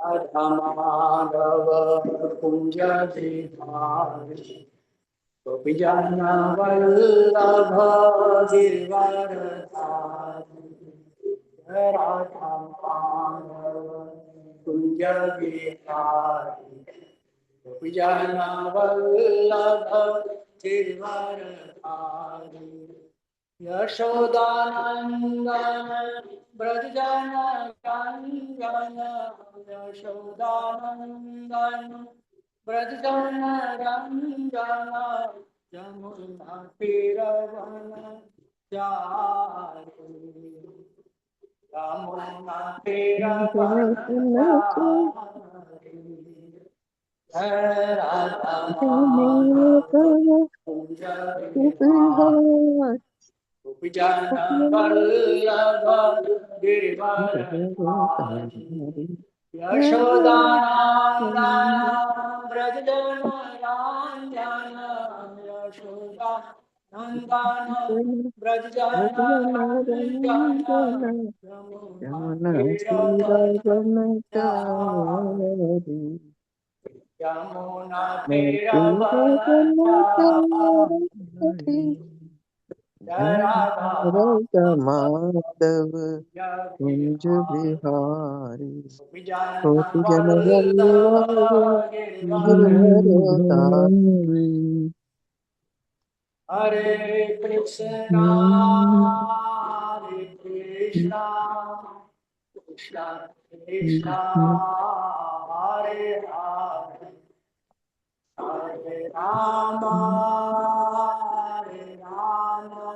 Adhamadava Kunja Vihari Gopijana Vallabha Girvaradhari Radhamadava Kunja Vihari Gopijana Vallabha Girvaradhari Yashodanandana Brajana Rangana Yashodanandana Brajana Rangana Jamuna Tiravana Chari Jamuna Tiravana Chari Radha Madhava Kunja Vihari Vijana Vallabha Girivardhari Yashodanandana Brajana Ranjana Yashodanandana Brajana Ranjana Yamuna Tiravanachari Yamuna Tiravanachari Raganatha Kunja Vihari Gopijana Vallabha Girivardhari Hare Krishna, Hare Krishna, Krishna Krishna, Hare Hare, Hare Rama, Hare Rama,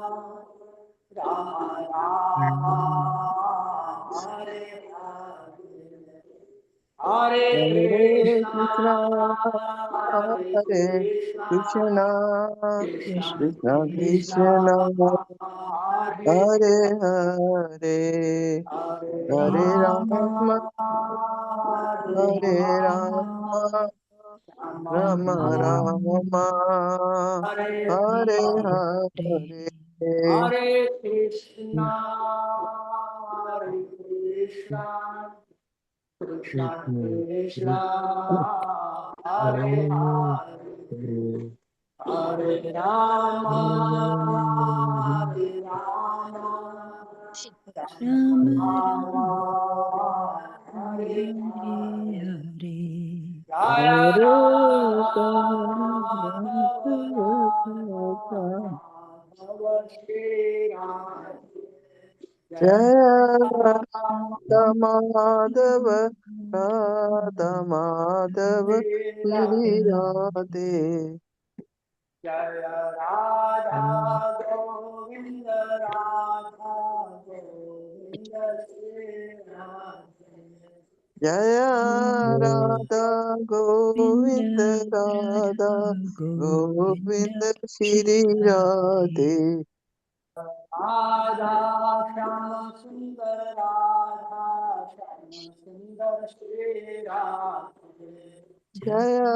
Rama Rama, Hare Hare. Hare Hare Krishna, Krishna, Hare Hare Krishna, Krishna, Krishna Krishna Krishna, Krishna, Hare Hare Hare, Hare Hare Rama, Rama, Hare Hare Rama, Rama, Rama Rama Rama, Hare Hare Hare. Hare. Hare Krishna, Hare Krishna, Krishna Krishna, Hare Hare, Hare Rama, Hare Rama, Rama Rama, Hare Hare Hare. Hare Jaya Radha Madhava Shri Radha Jaya Radha Jaya Madhava, Radha Madhava, Giri Radhe. Jaya Radha Govinda Radha Govinda Shri Radha Jaya Radha Govinda Radha Govinda Govinda Shri Shri Radhe. Radha Shama Sundar Radha Shama Sundar Shri Radha Jaya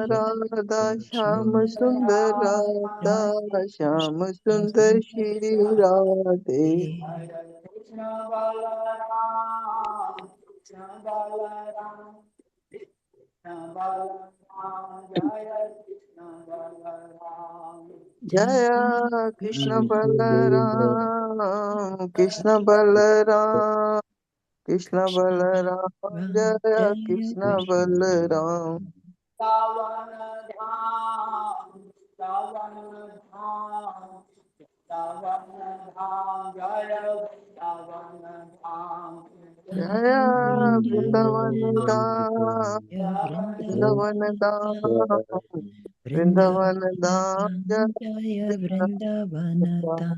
Radha Sham Sundar Radha Sham Sundar Shri Radhe. Hare Krishna Balaram Krishna Balaram Krishna Balaram Jaya Krishna Balaram Jaya Krishna Balaram, Krishna Balaram, Krishna Balaram, Jaya Krishna Balaram. Savana Dham Savana Dham Savana Dham Jaya Savana Dham Jaya Vrindavan Dham, Vrindavan Dham, Vrindavan Dham, Jaya Jaya Vrindavan Vrindavanata Dham.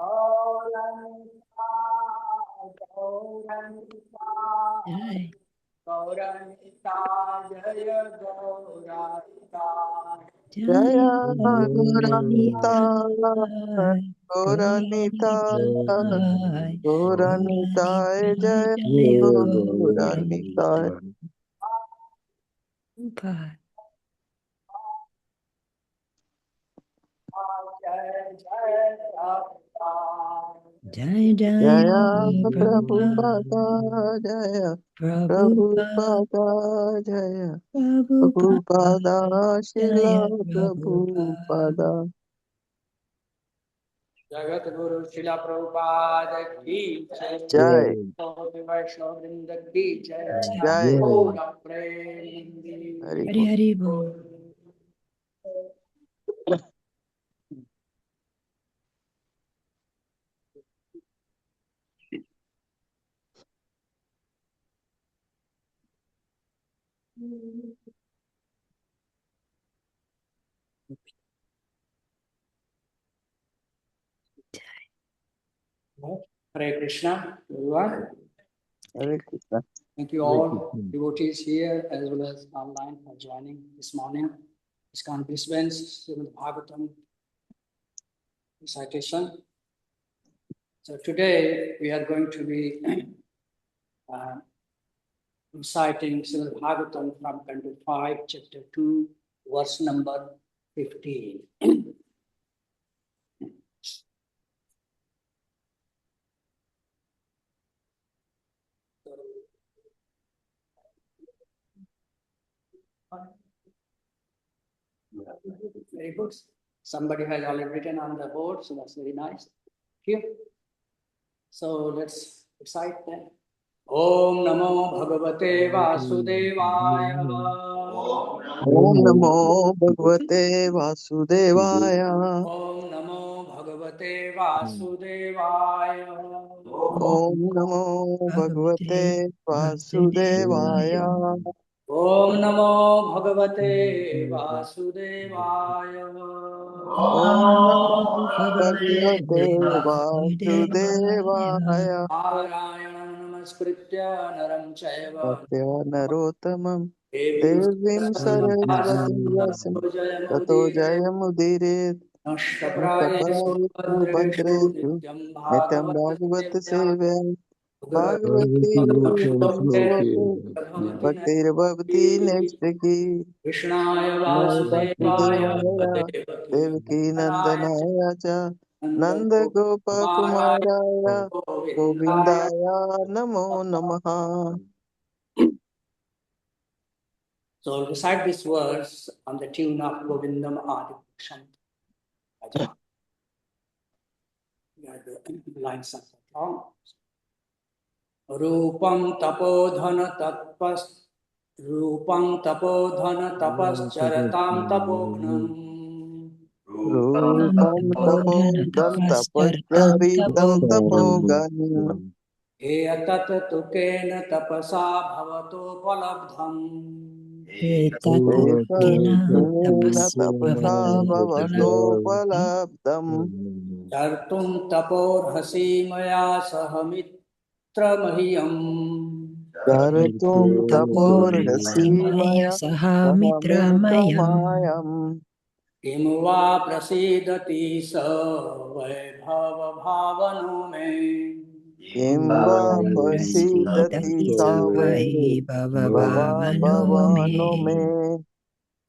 Gauranga Gauranga Jai Gauranga Jaya Gauranga Jaya Gauranitai, Gauranitai, Gauranitai, Jaya Jaya Gauranitai. Prabhupada. Jai Jai Jaya Prabhupada, Prabhupada, Jaya Prabhupada, Prabhupada, Jaya Prabhupada, Prabhupada, Srila Jaya Prabhupada. Prabhupada. Jagat Guru Srila Prabhupada ki jai, Jai, Gauri Vaishnava Vrinda ki jai, Jai, Gaura Premanandi. Hari Hari Hari Bol. Hare Krishna, everyone. Hare Krishna. Thank you all devotees here as well as online for joining this morning. ISKCON Brisbane's Śrīmad-Bhāgavatam recitation. So today we are going to be reciting Śrīmad-Bhāgavatam from Canto 5, Chapter 2, verse number 15. Very good. Somebody has already written on the board, so that's very nice. Thank you. So let's recite then. Om Namo Bhagavate Vasudevaya. Om Namo Bhagavate Vasudevaya. Om Namo Bhagavate Vasudevaya. Om Namo Bhagavate Vasudevaya. Om Namo Bhagavate Vasudevaya. Om Namo Bhagavate Bhagavate Vasudevaya. Vasudevaya. Narayana Namaskritya Naram Chaiva Satya Narottamam Devim Devim Saraswati Vyasam Tato Saraswati Jayamudiret Nashtaprayesu Nishtaprayesu Bhadreshu Bhadreshu Nityam Nityam Bhagavata Bhagavata Sevya Sevya Bhagavati Bhagavati Shloke Bhaktir Bhavati Nextaki Krishnaya Naya Vasudevaya Vasudevaya Devaki Devaki Nandaya Nandanaya Cha Nanda Nanda Gopa Kumaraya Kumaraya Govindaya. Govindaya Namo Namaha. So I'll recite this verse on the tune of Govindam Adi Shanti. The lines are long. Rupam tapodhana tatpas Rupam tapodhana tapascharatam tapognam Rupam tapo dan tapascharitam tapogan. Etat tukena tapasa bhavato palabdham Etatu Etam kina kena tapas tapasa bhavato bhavato palabdam. Chartum taporhasi maya sahamitra Charatum tapor taporhasimaya hasimaya sahamitраmayam. sahametramayam. किम वा प्रसीदति स वैभव भावनो मे Kimva pasidati Prasidati save savai bhava bhava bhavano bhavano me. me.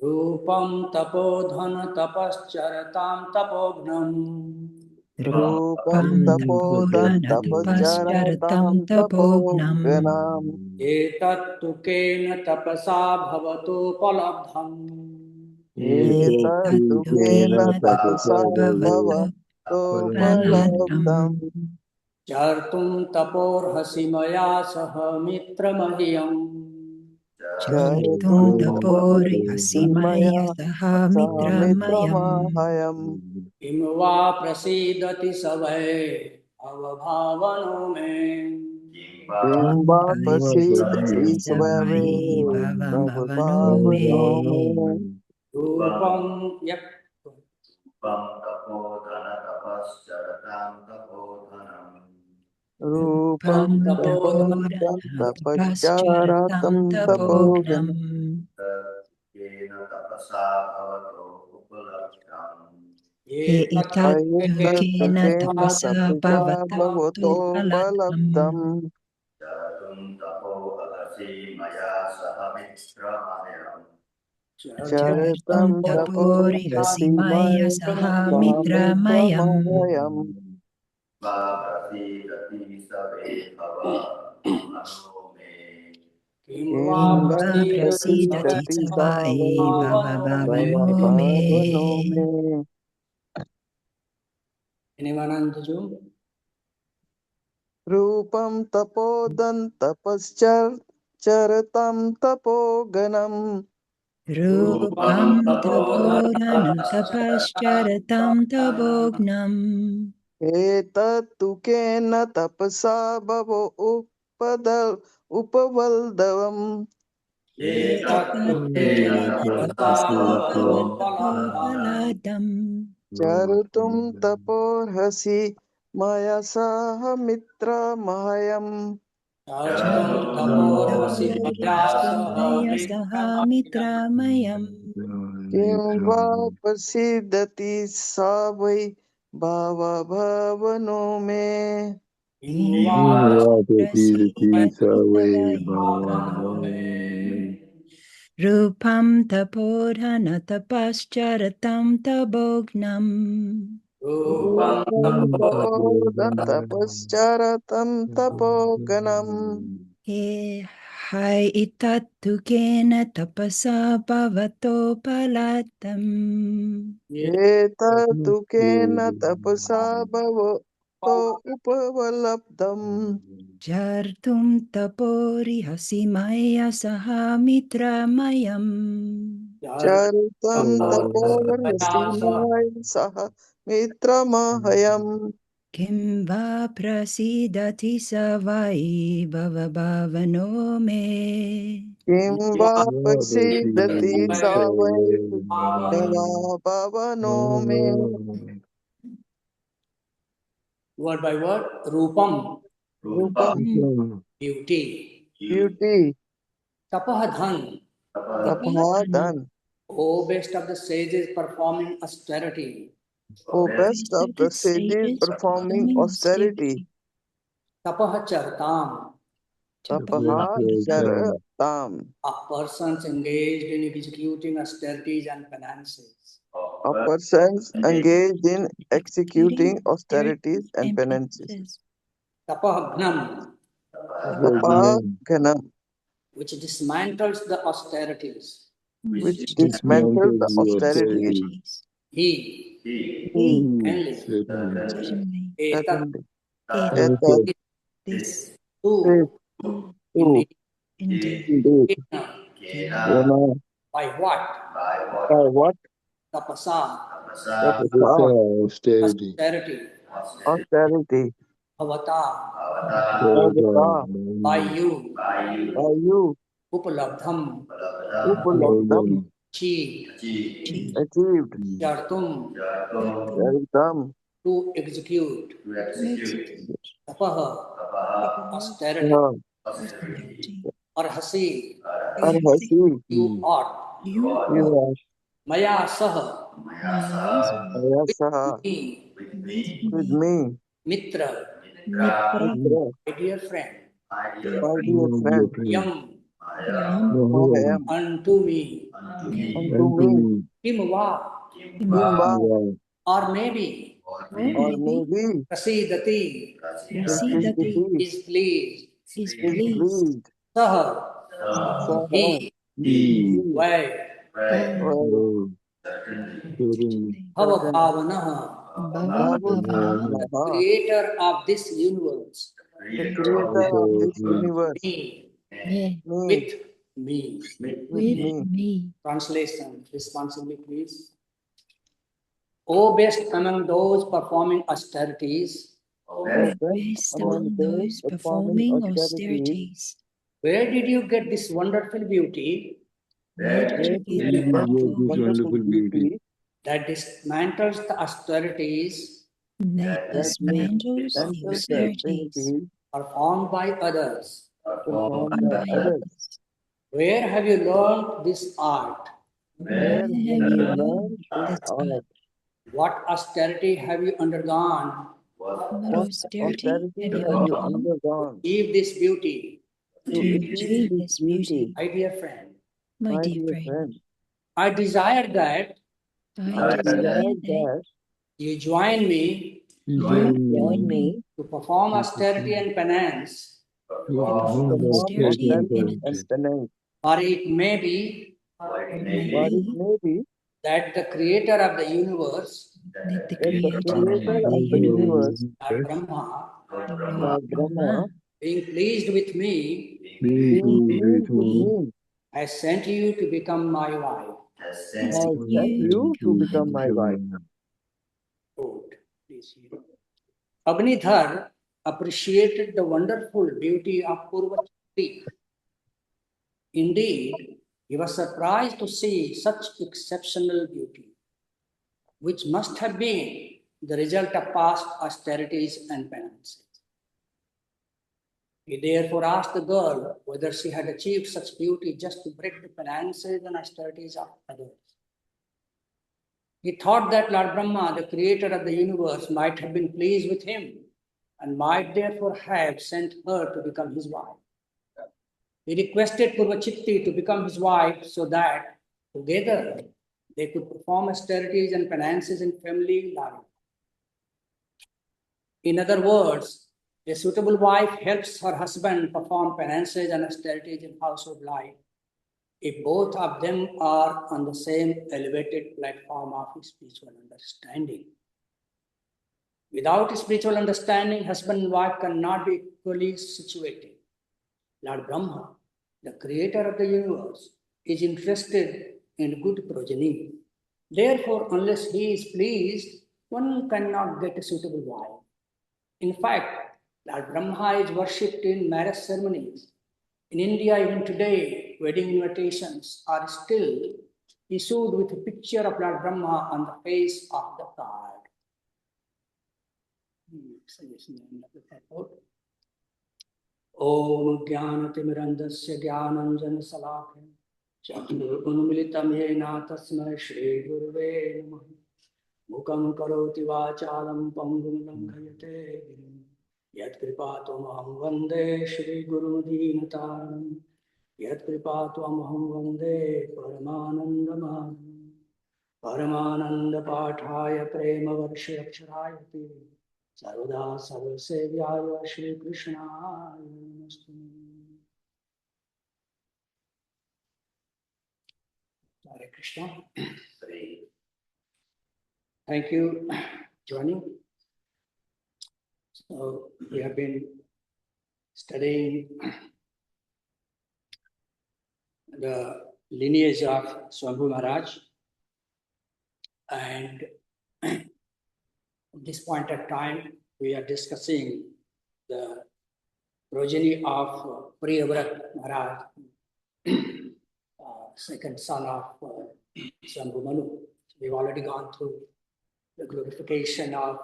रूपं तपोधन तपश्चरतां तपोघ्नम् Rupam Rupam tapo dan tapodhana tapascharatam tapascharatam tapognam. tapoganam. एतत्तु केन तपसा भवतोपलब्धम् Etatu Etattu kena kena tapasa bhavato bhavato paladam. चर्तुं तपोर्हसि मया सह मित्रमह्यम् Chartum Charitum tapori Maya hasimaya sahamitраmayam. Samitramahayam. किम वा प्रसीदति स वै अवभावनो मे Kimba Pasidati Prasidati savai Svave bhavam Prabhu bhavano Bhavano. me. रूपं यक् Rupam Rupam Tapam तपोधन tapodhana Tapascharatam tapascharatam Tapogan. tapognam. Ye itattukena tapasa bhavato paladam. Charitam Charitam tapori hasimaya taporhasimaya sahamitраmayam. sahamitramahayam. Kim va Imva prasidati prasidati savai savai bhava bhavano me. bhavano me. Anyone on the Zoom? Rupam tapodan tapaschar charatam tapoganam. Rupam tapodan tapascharatam tabognam. Etattukena tapasa bhavo upavaldavam. Etattukena tapasa bhavato paladam. Charutum taporhasi maya saha mitra mahayam. Charitam tapori hasimaya sahamitраmayam. Kim va prasidati savai bhava bhavano me. Rupam tapodhana tapascharatam tabognam. Rupam tapodan tapascharatam tapoganam. He hai itattukena tapasa bhavato palatam. Etattukena tapasa bhavato upavalabdam. Jartum tapori hasimaya sahamitramayam. Charitam taporhasimaya saha mitramahayam. Kim va prasidati savai bhava bhavano me. Kim va prasidati savai bhava bhavano me. Word by word. Rupam, Rupam, beauty. beauty, Tapahadhan, tapadhan. O best of the sages performing austerity. O best of the sages performing austerity. Tapahachartam, Tapaha charatam. a persons engaged in executing austerities and penances. A persons engaged in executing austerities and penances. Tapahagnam, Tapaganam, which dismantles the austerities. which dismantles the austerities. He, He, only, Certainly. etat, certainly, Etat, etat, this, this, too, too, indeed. indeed, Kena, by what? by what? Tapasa, Tapasa, austerity, austerity, bhavata, bhavata, by you, by you, upalabdham, upalabdham, achieved, chi, achieved, chartum, yartum, charitam, to execute, to execute, tapaha, austerity, austerity, arhasi, arhati, arhasi, you ought, you ought, you maya saha, mayasaha, are me, with with me, me, mitra, mitra, Mitra, my dear friend, dear my friend, dear friend, yam, yam, Mahayam, unto me, me, unto me, kimva, imva, Kimba, or maybe, or or maybe, maybe, prasidati, prasidati, Prasidati, is pleased, is is pleased, pleased, saha, saha, Saha, he, he, why, vai, or certainly, bhava certain, bhavanaha, bhava bhava, the Bhavanaha, creator of this universe, the creator of this universe, me, me, me, with me. with with me, me, Translation, responsibly please. O best among those performing austerities, O best based among among those those performing performing austerities, austerities. where did you get this wonderful beauty Where did where you did get you the get this wonderful wonderful beauty beauty that dismantles the austerities that that dismantles the dismantles the austerities austerities performed by others? performed performed by by others? others? Where have you learned this art? Where have you learned this art? What austerity have you undergone What What austerity austerity have you have you undergone undergone to achieve this beauty? to to achieve achieve this this beauty? My dear friend, My my dear dear friend, friend? I desire that I I desire desire that that you join me you you join join me me to perform austerity and penance, to to perform perform austerity and austerity and penance. penance. or it may be It But may it be may be that the creator of the universe, that the that the creator creator of the of the universe, universe, Lord Brahma, Lord Lord Brahma, Brahma, being pleased with me, being pleased with me, has sent you to become my wife. has has sent sent you to you to become become my wife. Quote, please hear. Agnidhar appreciated the wonderful beauty of Purvachakti. Indeed, he was surprised to see such exceptional beauty, which must have been the result of past austerities and penances. He therefore asked the girl whether she had achieved such beauty just to break the penances and austerities of others. He thought that Lord Brahma, the creator of the universe, might have been pleased with him and might therefore have sent her to become his wife. He requested Purvachitti to become his wife so that together they could perform austerities and penances in family life. In other words, a suitable wife helps her husband perform penances and austerities in household life if both of them are on the same elevated platform of spiritual understanding. Without spiritual understanding, husband and wife cannot be equally situated. Lord Brahma, the creator of the universe, is interested in good progeny. Therefore, unless he is pleased, one cannot get a suitable wife. In fact, Lord Brahma is worshipped in marriage ceremonies. In India, even today, wedding invitations are still issued with a picture of Lord Brahma on the face of the card. Om Jnanatimirandasya Jnananjana Chaturgunamilitam Yena Tasmai Shri Guruve Namaha Mukam Karoti Vachalam Pangum Langhayate Yat Kripatumaham Vande Shri Guru Dinataram Yat Kripatumaham Vande Paramanandamam Paramananda Pathaya Prema Varshakshirayati Sarvada Sarvasevyaya Shri Krishna Namaste. Hare Krishna. Thank you for joining. So we have been studying the lineage of Swambhu Maharaj, and at this point of time we are discussing the progeny of Priyavrat Maharaj, second son of Swambhu Manu. We've already gone through the glorification of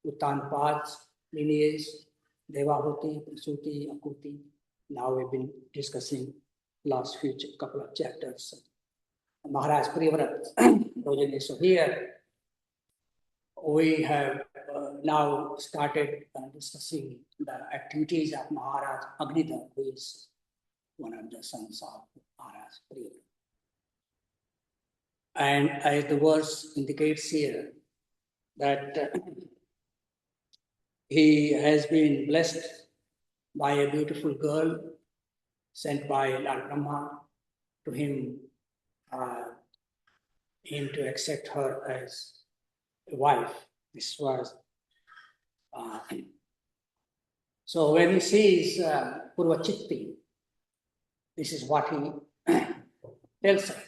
Uttanpad's lineage, Devahuti, Prasuti, Akuti. Now we've been discussing last few couple of chapters. Maharaj Priyavrat progeny. So here we have now started discussing the activities of Maharaj Agnidhar, who is one of the sons of Maharaj Priyavrat. And as the verse indicates here, that he has been blessed by a beautiful girl sent by Lord Brahma to him to accept her as a wife. This was so when he sees Purvachitti, this is what he tells her.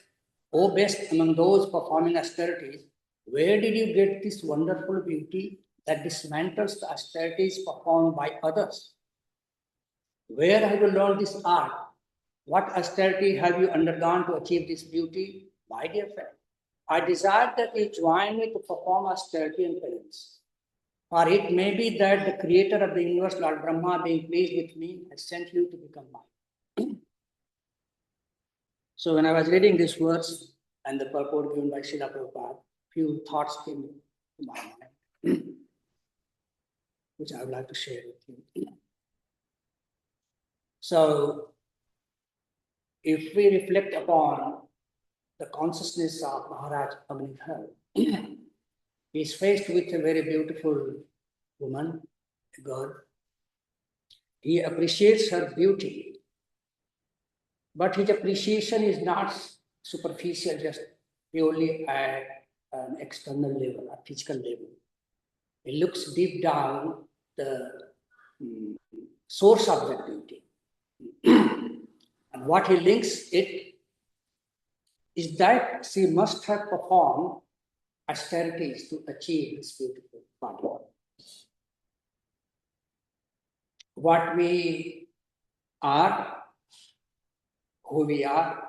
O best among those performing austerities, where did you get this wonderful beauty that dismantles the austerities performed by others? Where have you learned this art? What austerity have you undergone to achieve this beauty? My dear friend, I desire that you join me to perform austerity and penance. Or it may be that the creator of the universe, Lord Brahma, being pleased with me, has sent you to become mine. So when I was reading this verse, and the purport given by Srila Prabhupada, few thoughts came to my mind, which I would like to share with you. So, if we reflect upon the consciousness of Maharaj Raganatha, he is faced with a very beautiful woman, a girl. He appreciates her beauty, but his appreciation is not superficial, just purely at an external level, a physical level. He looks deep down the source of that beauty. And what he links it is that she must have performed austerities to achieve this beautiful body. What we are, who we are,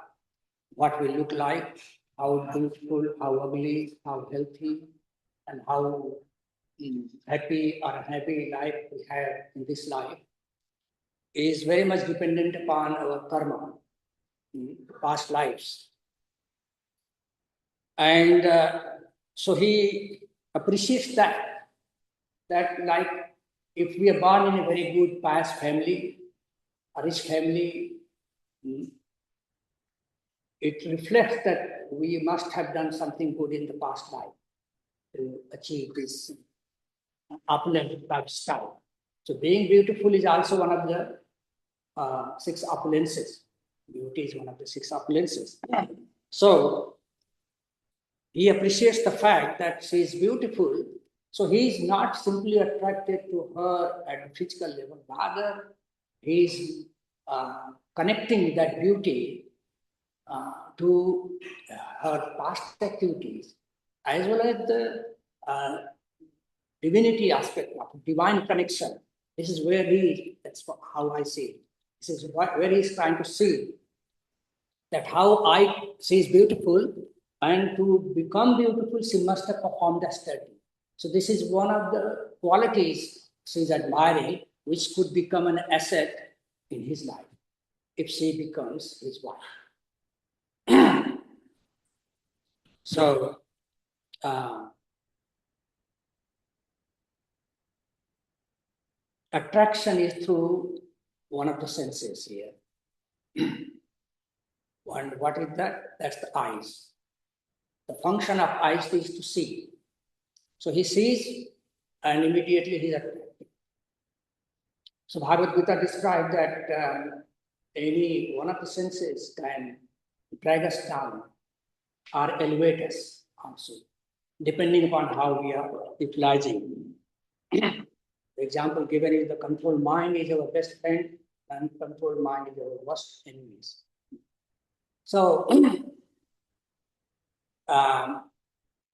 what we look like, how beautiful, how ugly, how healthy, and how happy or unhappy life we have in this life is very much dependent upon our karma, past lives. And so he appreciates that like if we are born in a very good pious family, a rich family, it reflects that we must have done something good in the past life to achieve this opulent lifestyle. So being beautiful is also one of the 6 opulences. Beauty is one of the 6 opulences. So he appreciates the fact that she is beautiful. So he is not simply attracted to her at the physical level. Rather, he is connecting that beauty to her past activities, as well as the divinity aspect of divine connection. This is where that's how I see it. This is where he is trying to see that how she is beautiful, and to become beautiful, she must have performed austerity. So this is one of the qualities she is admiring, which could become an asset in his life if she becomes his wife. So, attraction is through one of the senses here. And what is that? That's the eyes. The function of eyes is to see. So he sees and immediately he is attracted. So Bhagavad Gita described that any one of the senses can drag us down or elevate us also, depending upon how we are utilizing. The example given is the controlled mind is our best friend and controlled mind is our worst enemies. So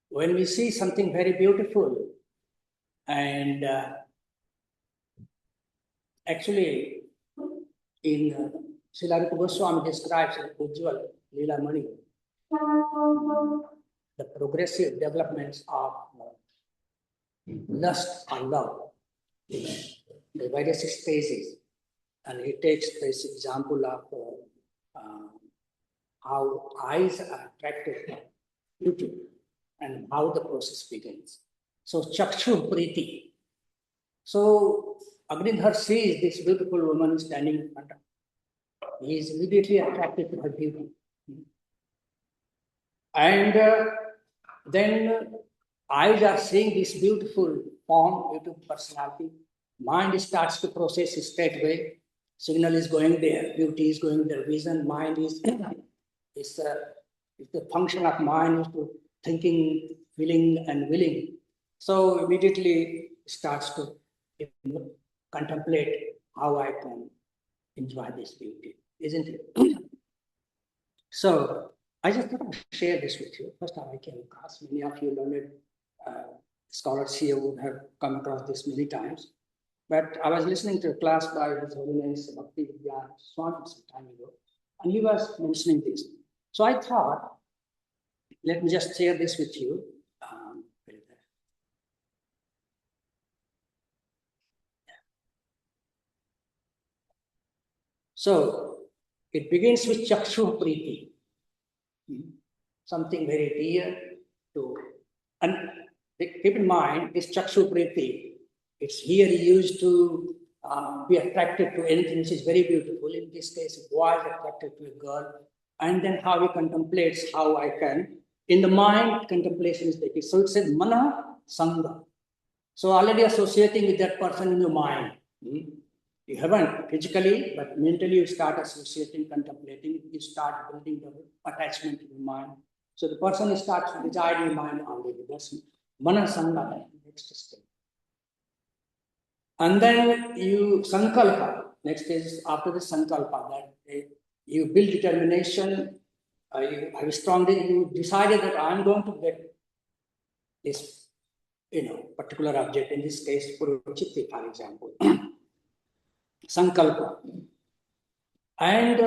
when we see something very beautiful, and actually in Srila Goswami describes Ujjwal Leela Mani, the progressive developments of lust or love, the various stages. And he takes this example of how eyes are attracted to beauty and how the process begins. So Chakshu Priti. So Agridhar sees this beautiful woman standing in front of him. He is immediately attracted to her beauty. And then eyes are seeing this beautiful form, beautiful personality. Mind starts to process straight away. Signal is going there, beauty is going there, vision, mind is the function of mind is to thinking, feeling, and willing. So immediately starts to contemplate how I can enjoy this beauty, isn't it? So I just thought I'd share this with you. First time I came across, many of you learned scholars here would have come across this many times. But I was listening to a class by His Holiness Bhakti Vidya Swami some time ago, and he was mentioning this. So I thought, let me just share this with you. So it begins with Chakshu Priti. something very dear to. And keep in mind, this chakshu priti, it's here used to be attracted to anything which is very beautiful. In this case, a boy is attracted to a girl. And then how he contemplates how I can. In the mind, contemplation is taken. So it says mana sangha. So already associating with that person in your mind. You haven't physically, but mentally you start associating, contemplating, you start building the attachment in your mind. So the person starts to reside in your mind already. That's mana sangha, next step. And then you sankalpa. Next is after the sankalpa, that you build determination, you decided that I'm going to get this, particular object, in this case, Puruchitti, for example. Sankalpa. And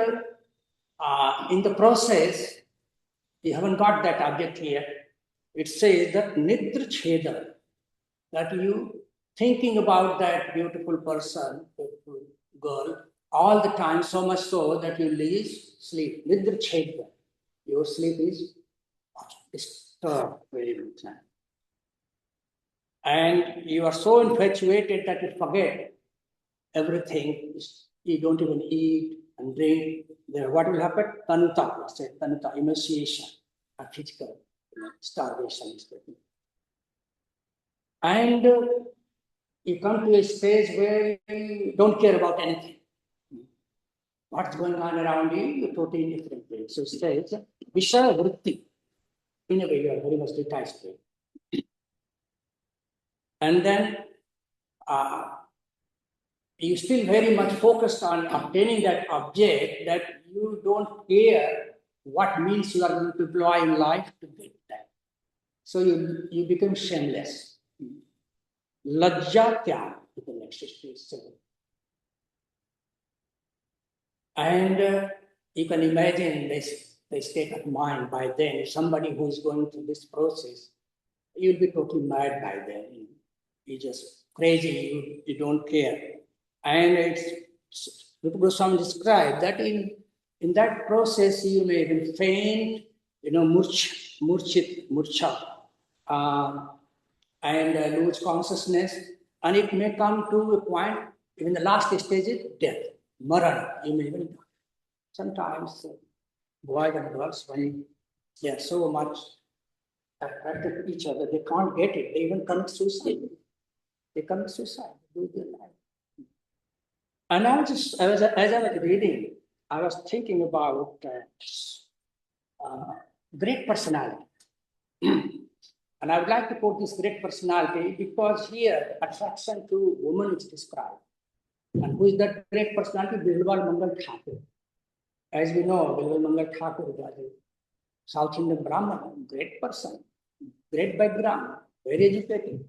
in the process, you haven't got that object here. It says that Nidra Cheda, that you thinking about that beautiful person, beautiful girl, all the time, so much so that you lose sleep. Nidra Cheda. Your sleep is disturbed very much. And you are so infatuated that you forget everything. You don't even eat and drink. Then what will happen? Tanuta, emaciation, and physical starvation. And you come to a stage where you don't care about anything. What's going on around you, you're totally indifferent. So it says, Vishaya Vritti. In a way, you are very much detached. And then you still very much focused on obtaining that object, that you don't care what means you are going to employ in life to get that. So you become shameless. Lajja tyag is the next stage. And you can imagine the state of mind by then. Somebody who is going through this process, you'll be totally mad by then. You're just crazy, you don't care. And it's, Rupa Goswami described that in that process you may even faint, murcha, and lose consciousness. And it may come to a point, even the last stage is death, marana, you may even die. Sometimes boys and girls, when they are so much attracted to each other, they can't get it. They even commit suicide. They commit suicide, do their life. And as I was reading, I was thinking about great personality. And I would like to quote this great personality because here attraction to woman is described. And who is that great personality? Bilwal Mangal Thakur. As we know, Bilwal Mangal Thakur was a South Indian Brahman, great person, great background, very educated.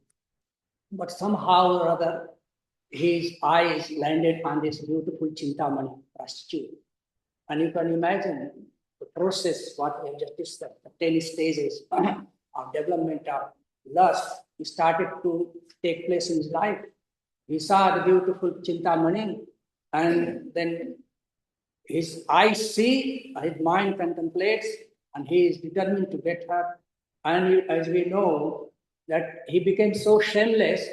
But somehow or other, his eyes landed on this beautiful Chintamani prostitute. And you can imagine the process, what we have just discussed, the 10 stages of development of lust started to take place in his life. He saw the beautiful Chintamani, and then his eyes see, his mind contemplates, and he is determined to get her. And as we know, that he became so shameless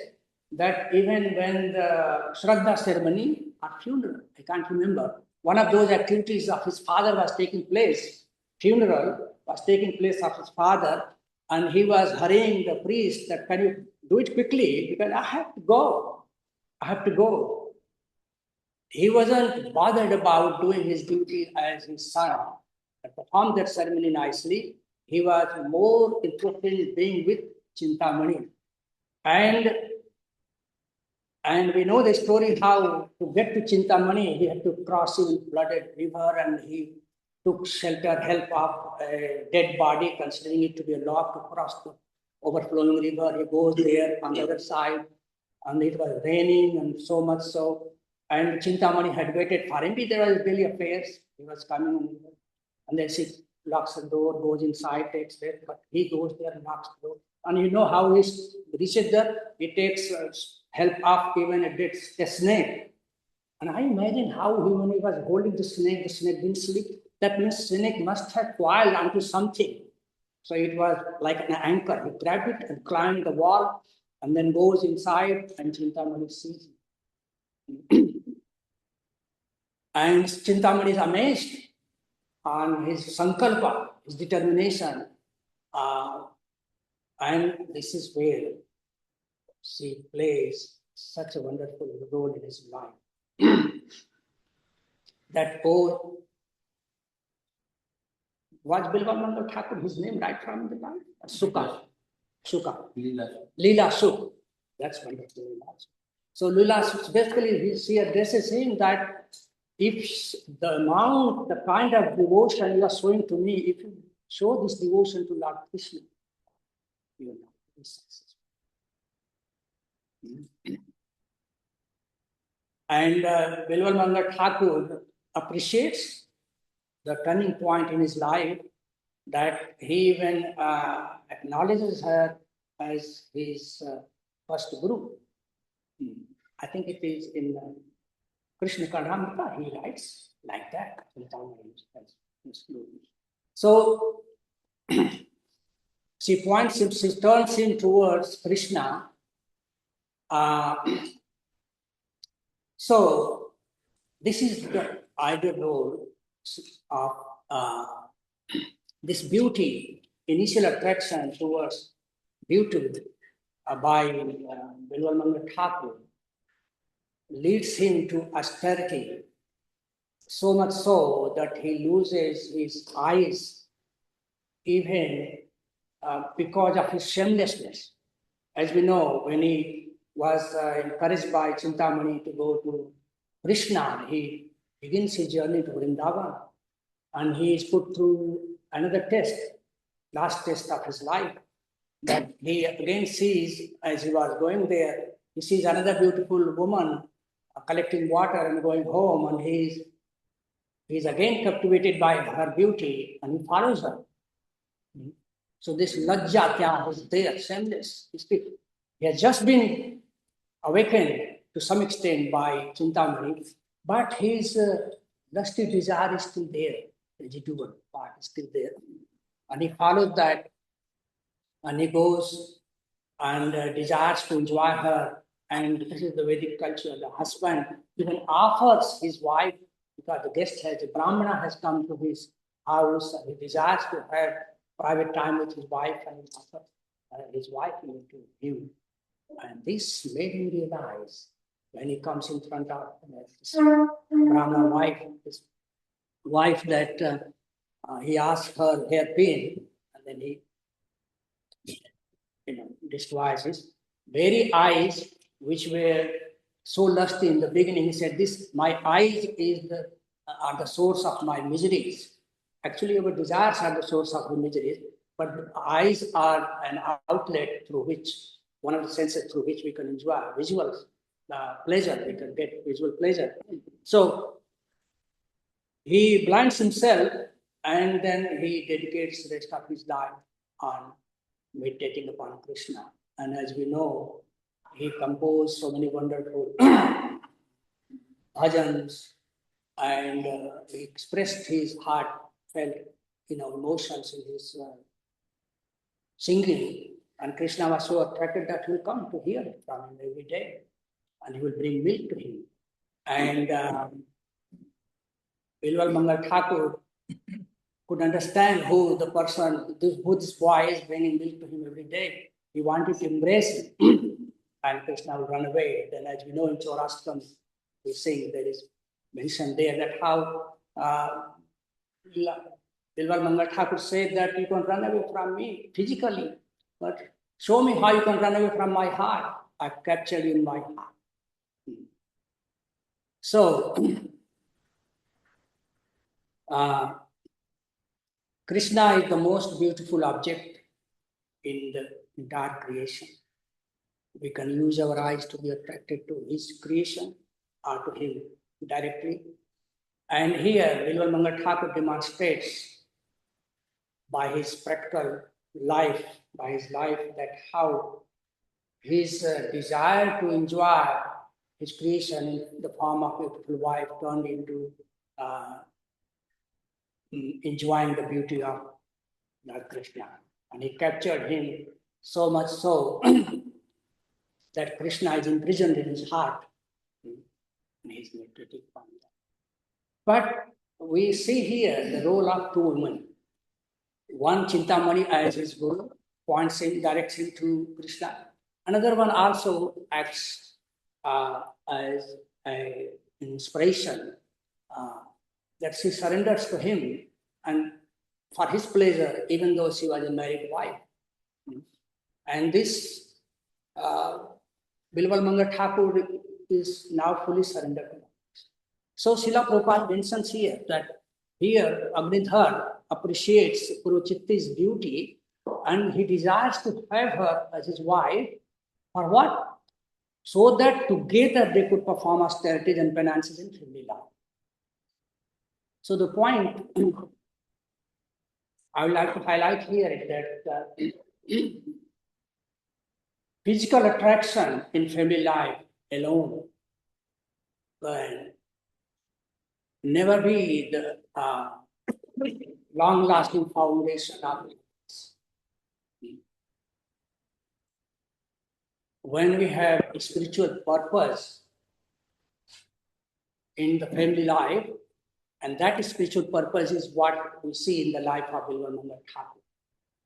that even when the Shraddha ceremony or funeral, I can't remember, one of those activities of his father was taking place, funeral was taking place of his father, and he was hurrying the priest that, can you do it quickly, because I have to go. I have to go. He wasn't bothered about doing his duty as his son and perform that ceremony nicely. He was more interested in being with Chintamani. And we know the story how to get to Chintamani, he had to cross a flooded river, and he took shelter, help of a dead body, considering it to be a log to cross the overflowing river. He goes there on the other side, and it was raining, and so much so. And Chintamani had waited for him. There was really affairs. He was coming, and then she locks the door, goes inside, takes it, but he goes there and knocks the door. And you know how he reaches there? He takes help of even a snake. And I imagine how when he was holding the snake didn't sleep. That means snake must have coiled onto something. So it was like an anchor. He grabbed it and climbed the wall and then goes inside and Chintamani sees him. And Chintamani is amazed on his sankalpa, his determination. And this is where she plays such a wonderful role in his life. That oh, was Bilvamangal Thakur his name right from the life? Sukha. Leela Sukh. That's wonderful. So Leela Sukh, basically she addresses him that if the amount, the kind of devotion you are showing to me, if you show this devotion to Lord Krishna, you will not be successful. And Bilvamangal Thakur appreciates the turning point in his life that he even acknowledges her as his first guru. I think it is in Krishna Karnamrita, he writes like that. So she points him, she turns him towards Krishna. So this is the ideal role of this beauty, initial attraction towards beauty by Bilvamangal Thakur leads him to austerity, so much so that he loses his eyes even because of his shamelessness. As we know, when he was encouraged by Chintamani to go to Krishna, he begins his journey to Vrindavan and he is put through another test, last test of his life, that he again sees, as he was going there, he sees another beautiful woman collecting water and going home, and he is again captivated by her beauty and he follows her. So this lajja kya is there, shameless. He has just been awakened to some extent by Chintamani, but his lusty desire is still there. The jituva part is still there. And he follows that and he goes and desires to enjoy her. And this is the Vedic culture. The husband even offers his wife, because the guest has, a Brahmana has come to his house and he desires to have private time with his wife, and he offers his wife to him. And this made him realize when he comes in front of this Brahmana wife, his wife, that he asks her hairpin, and then he destroys his very eyes, which were so lusty in the beginning. He said, "This my eyes are the source of my miseries." Actually, our desires are the source of the miseries, but eyes are an outlet through which, one of the senses through which we can enjoy visual pleasure. We can get visual pleasure. So he blinds himself, and then he dedicates the rest of his life on meditating upon Krishna. And as we know, he composed so many wonderful bhajans, and he expressed his heartfelt, emotions in his singing. And Krishna was so attracted that he will come to hear it from him every day, and he will bring milk to him. And Bilvamangal Thakur could understand who the person, who this boy is, bringing milk to him every day. He wanted to embrace him, and Krishna will run away. Then, as we know in Chaurashtam, we sing, there is mentioned there that how Bilvamangal Thakur said that you can run away from me physically, but show me how you can run away from my heart. I've captured you in my heart. So, Krishna is the most beautiful object in the entire creation. We can use our eyes to be attracted to his creation or to him directly. And here, Bilvamangal Thakur demonstrates by his practical life, that how his desire to enjoy his creation in the form of a beautiful wife turned into enjoying the beauty of Lord Krishna. And he captured him so much so that Krishna is imprisoned in his heart. And he's meditating on that. But we see here the role of two women. One, Chintamani, as his guru, points him, directs him to Krishna. Another one also acts as an inspiration that she surrenders to him and for his pleasure, even though she was a married wife. And this Bilwal Manga Thakur is now fully surrendered to him. So Srila Prabhupada mentions here that here Agnidhar appreciates Puruchitti's beauty and he desires to have her as his wife. For what? So that together they could perform austerities and penances in family life. So the point I would like to highlight here is that physical attraction in family life alone will never be the long-lasting foundation of this. When we have a spiritual purpose in the family life, and that spiritual purpose is what we see in the life of Bilwal Thakur.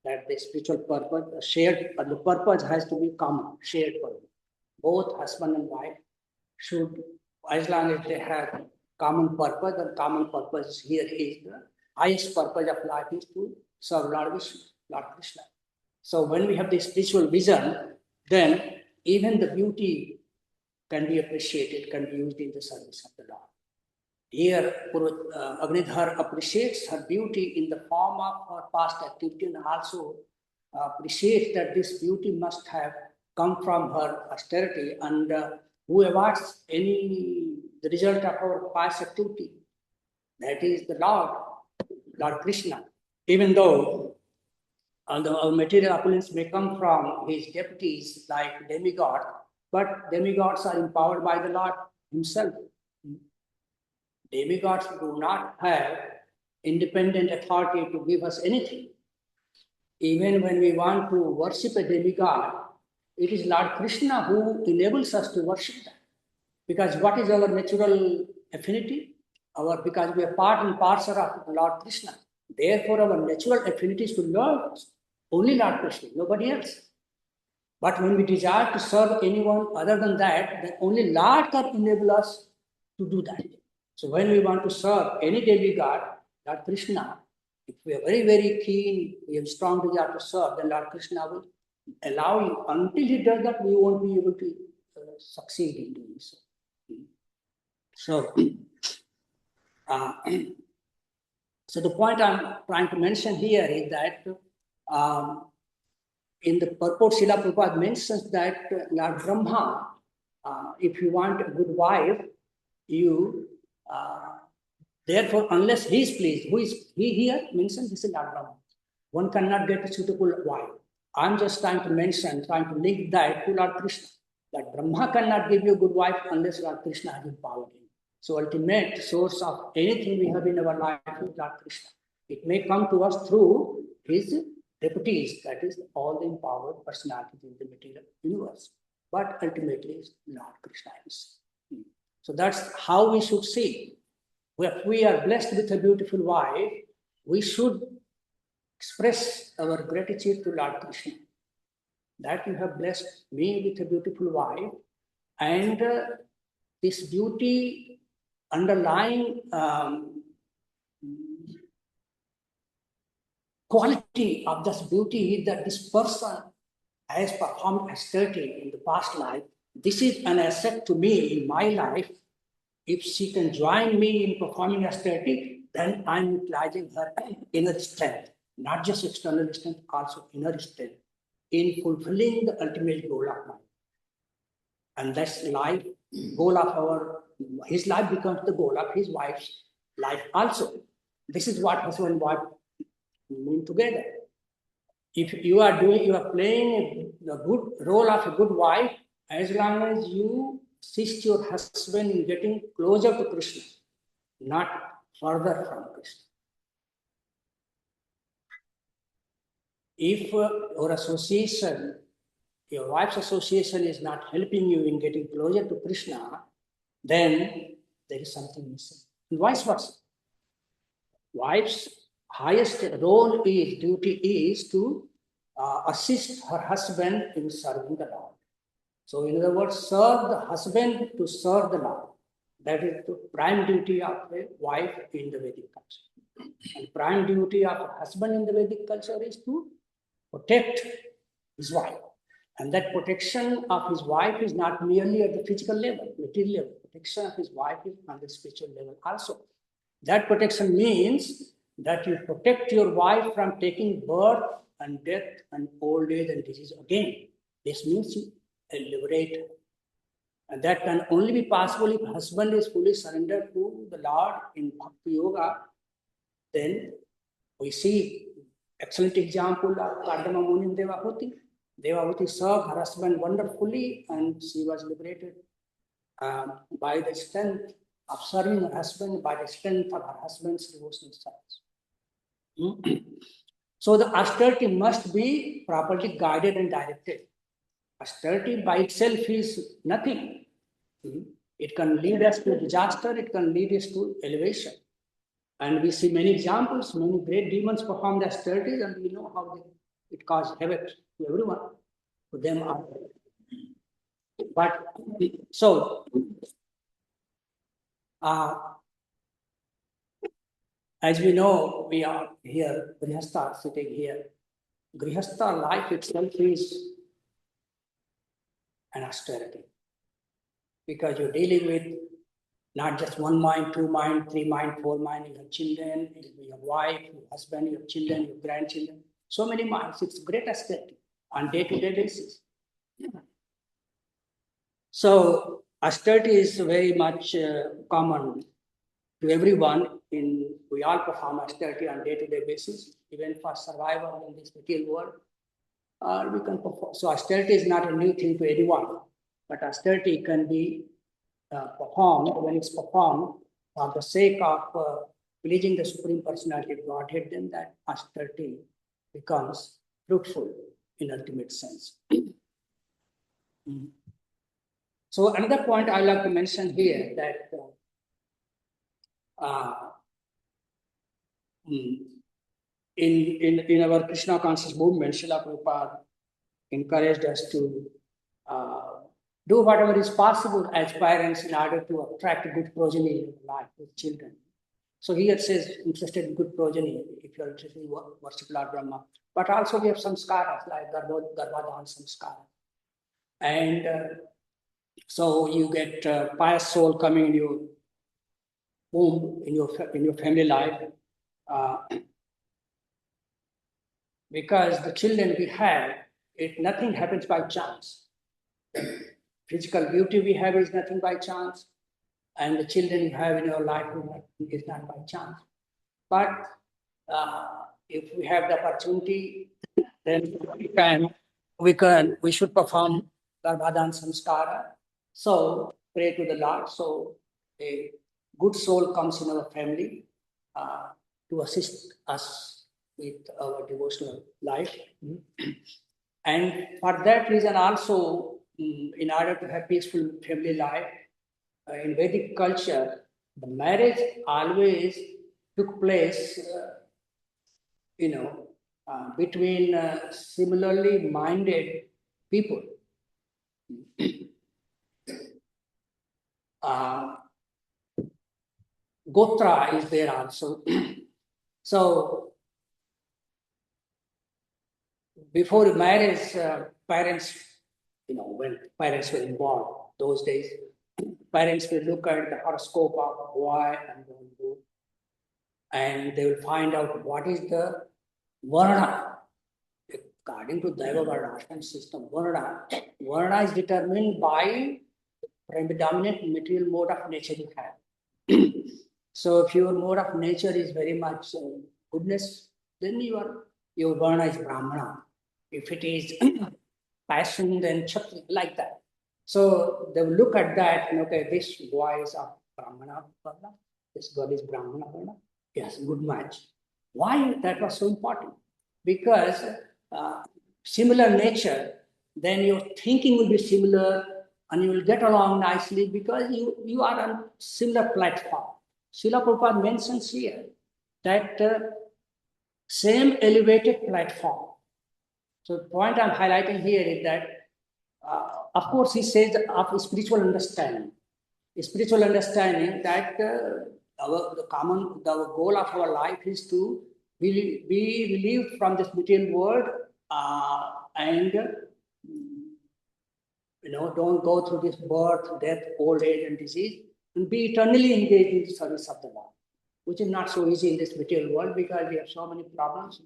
That the spiritual purpose, the purpose has to be common, shared purpose. Both husband and wife should, as long as they have common purpose, the common purpose here is the highest purpose of life is to serve Lord Vishnu, Lord Krishna. So when we have the spiritual vision, then even the beauty can be appreciated, can be used in the service of the Lord. Here, Agnidhar appreciates her beauty in the form of her past activity and also appreciates that this beauty must have come from her austerity, and who awards the result of our past activity, that is the Lord Krishna. Even though our material opulence may come from his deputies like demigods, but demigods are empowered by the Lord himself. Demigods do not have independent authority to give us anything. Even when we want to worship a demigod, it is Lord Krishna who enables us to worship them. Because what is our natural affinity? Because we are part and parcel of Lord Krishna. Therefore, our natural affinity is to love only Lord Krishna, nobody else. But when we desire to serve anyone other than that, then only Lord can enable us to do that. So when we want to serve any demigod, Lord Krishna, if we are very, very keen, we have strong desire to serve, then Lord Krishna will allow you. Until he does that, we won't be able to succeed in doing so. So the point I'm trying to mention here is that in the purport, Srila Prabhupada mentions that Lord Brahma, if you want a good wife, therefore, unless he is pleased, who is he here mentioned? This is Lord Brahma. One cannot get a suitable wife. I'm just trying to link that to Lord Krishna. That Brahma cannot give you a good wife unless Lord Krishna has empowered him. So ultimate source of anything we have in our life is Lord Krishna. It may come to us through his deputies, that is all the empowered personalities in the material universe. But ultimately it's Lord Krishna himself. So that's how we should see. If we are blessed with a beautiful wife, we should express our gratitude to Lord Krishna. That you have blessed me with a beautiful wife, and this beauty underlying quality of this beauty is that this person has performed austerity in the past life. This is an asset to me in my life. If she can join me in performing austerity, then I'm utilizing her inner strength, not just external strength, also inner strength, in fulfilling the ultimate goal of life. And that's life, goal of his life becomes the goal of his wife's life also. This is what husband and wife mean together. If you are playing a good role of a good wife, as long as you assist your husband in getting closer to Krishna, not further from Krishna. if your association, your wife's association is not helping you in getting closer to Krishna, then there is something missing. And vice versa. Wife's highest role is, duty is to assist her husband in serving the Lord. So in other words, serve the husband to serve the Lord. That is the prime duty of a wife in the Vedic culture. And prime duty of a husband in the Vedic culture is to protect his wife. And that protection of his wife is not merely at the physical level, material level. Protection of his wife is on the spiritual level also. That protection means that you protect your wife from taking birth and death and old age and disease again. This means you liberate her. And that can only be possible if husband is fully surrendered to the Lord in Bhakti Yoga. Then we see excellent example of Kardama Muni and Devahuti. Devahuti served her husband wonderfully and she was liberated by the strength of serving her husband, by the strength of her husband's devotional service. So the austerity must be properly guided and directed. Austerity by itself is nothing. It can lead us to disaster, it can lead us to elevation. And we see many examples, many great demons perform the austerities, and we know how it caused havoc to everyone, to them are. But so, as we know, we are here, Grihastha sitting here. Grihastha life itself is an austerity, because you're dealing with not just one mind, two mind, three mind, four mind, you have children, your wife, your husband, your children, your grandchildren, so many minds. It's great austerity on day-to-day basis. So austerity is very much common to everyone. We all perform austerity on day-to-day basis, even for survival in this material world. We can perform. So austerity is not a new thing to anyone, but austerity can be performed. When it's performed for the sake of pleasing the Supreme Personality of Godhead, then that austerity becomes fruitful in ultimate sense. So another point I like to mention here, that in our Krishna conscious movement, Srila Prabhupada encouraged us to do whatever is possible as parents in order to attract a good progeny in life with children. So here says, interested in good progeny, if you're interested in worship Lord Brahma. But also we have samskaras like Garbhadhan samskara. And so you get pious soul coming in your womb, in your family life. Because the children we have, nothing happens by chance. Physical beauty we have is nothing by chance, and the children you have in your life is not by chance. But if we have the opportunity, then we should perform Garbhadhan Samskara. So pray to the Lord. So a good soul comes in our family to assist us with our devotional life. And for that reason also, in order to have peaceful family life, in Vedic culture, the marriage always took place, between similarly minded people. Gotra is there also. So before marriage, parents, when parents were involved those days, parents will look at the horoscope of boy and girl, and they will find out what is the varna. According to Daiva Varnashram system, varna is determined by the predominant material mode of nature you have. So if your mode of nature is very much goodness, then your varna is Brahmana. If it is passion, then Kshatriya, like that. So they will look at that and okay, this boy is of Brahmana varna, this girl is Brahmana varna. Yes, good match. Why that was so important? Because similar nature, then your thinking will be similar and you will get along nicely because you are on similar platform. Srila Prabhupada mentions here that same elevated platform. So the point I'm highlighting here is that, of course, he says of spiritual understanding. Spiritual understanding that the goal of our life is to be relieved from this material world and don't go through this birth, death, old age, and disease, and be eternally engaged in the service of the Lord, which is not so easy in this material world because we have so many problems.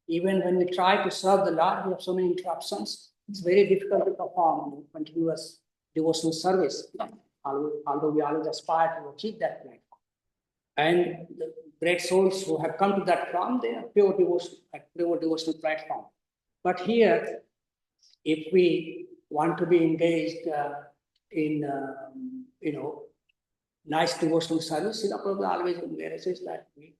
Even when we try to serve the Lord, we have so many interruptions. It's very difficult to perform continuous devotional service, although we always aspire to achieve that platform. And the great souls who have come to that form, they are pure devotional platform. But here, if we want to be engaged in, nice devotional service, Srila Prabhupada always encourages that we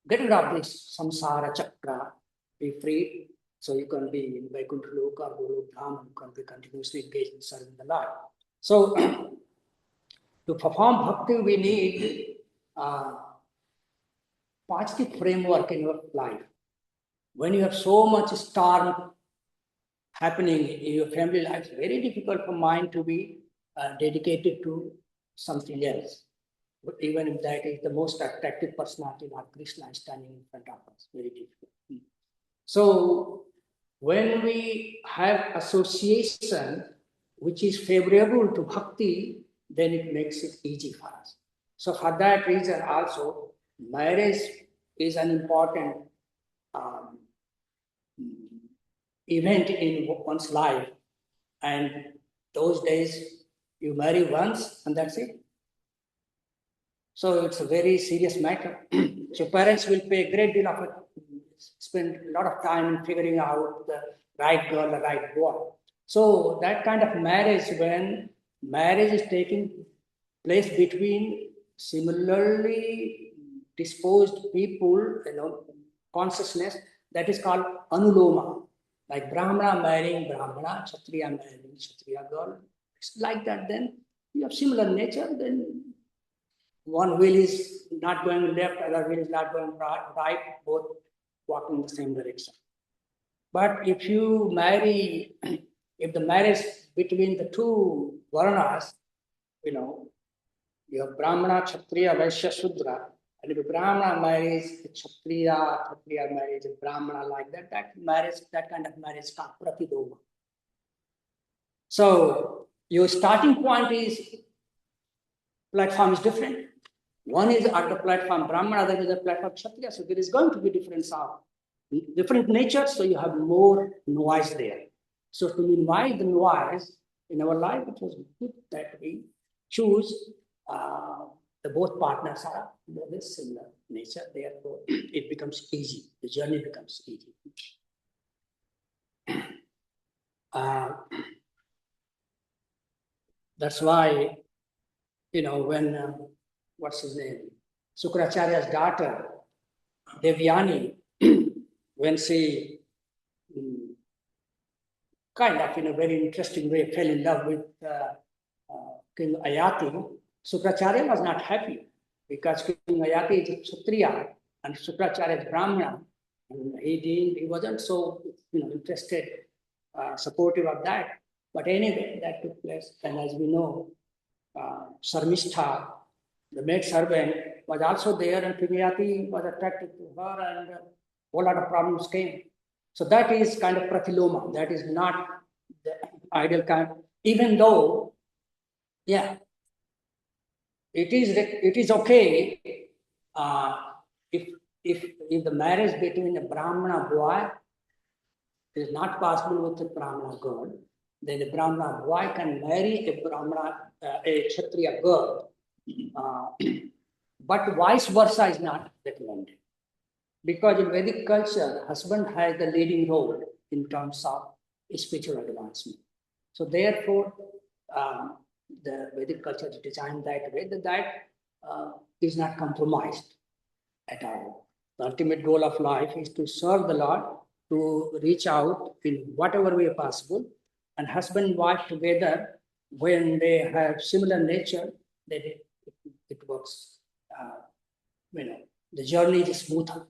get rid of this samsara chakra, be free, so you can be in Vaikuntha Loka or Golok Dham, you can be continuously engaged in serving the Lord. So, to perform bhakti, we need positive framework in your life. When you have so much storm happening in your family life, it's very difficult for mind to be dedicated to something else. But even if that is the most attractive personality like Krishna is standing in front of us, very difficult. So when we have association which is favorable to bhakti, then it makes it easy for us. So for that reason also, marriage is an important event in one's life. And those days, you marry once and that's it. So it's a very serious matter. So parents will pay a great deal of it, spend a lot of time in figuring out the right girl, the right boy. So that kind of marriage, when marriage is taking place between similarly disposed people, consciousness, that is called anuloma. Like Brahmana marrying Brahmana, Kshatriya marrying Kshatriya girl. It's like that, then you have similar nature, then one wheel is not going left, other wheel is not going right, both walking in the same direction. But if you marry, if the marriage between the two varnas, you have Brahmana, Kshatriya, Vaishya, Shudra, and if a Brahmana marries a Kshatriya, Kshatriya marries a Brahmana like that, that kind of marriage is called Pratidoma. So your starting point is, platform is different. One is at the platform Brahmana, other is the platform Kshatriya. So there is going to be difference of different natures, so you have more noise there. So to minimize the noise in our life, it was good that we choose the both partners are very similar nature, therefore it becomes easy. The journey becomes easy. That's why, when, what's his name? Sukracharya's daughter, Devyani, when she kind of in a very interesting way fell in love with King Ayati, Sukracharya was not happy because King Ayati is a Kshatriya and Sukracharya is Brahmana. And he wasn't so interested, supportive of that. But anyway, that took place. And as we know, Sarmishtha, the maid servant, was also there, and King Ayati was attracted to her, and a whole lot of problems came. So that is kind of pratiloma. That is not the ideal kind, even though, yeah, it is okay if the marriage between a Brahmana boy is not possible with a Brahmana girl, then the Brahmana boy can marry a Kshatriya girl. But vice versa is not recommended. Because in Vedic culture, husband has the leading role in terms of spiritual advancement. So therefore, the Vedic culture is designed that way, that is not compromised at all. The ultimate goal of life is to serve the Lord to reach out in whatever way possible. And husband and wife together, when they have similar nature, then it works. The journey is smoother.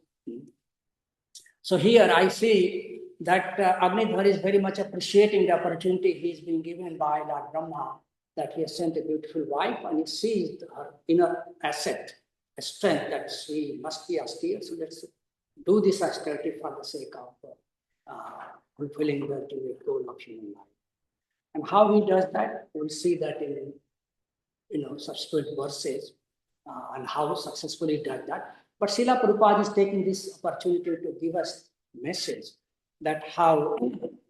So here I see that Agnidhar is very much appreciating the opportunity he is being given by Lord Brahma, that he has sent a beautiful wife, and he sees her inner asset, a strength that she must be austere. So let's do this austerity for the sake of fulfilling the ultimate goal of human life. And how he does that, we'll see that in subsequent verses, and how successfully he does that. But Srila Prabhupada is taking this opportunity to give us a message that how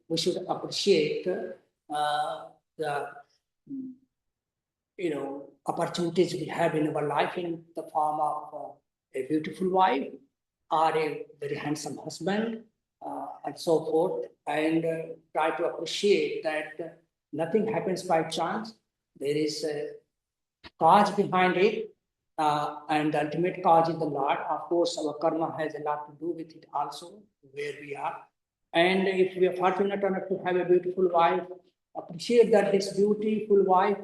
we should appreciate the opportunities we have in our life in the form of a beautiful wife or a very handsome husband, and so forth, and try to appreciate that nothing happens by chance. There is a cause behind it, and the ultimate cause is the Lord. Of course, our karma has a lot to do with it also, where we are. And if we are fortunate enough to have a beautiful wife, appreciate that this beautiful wife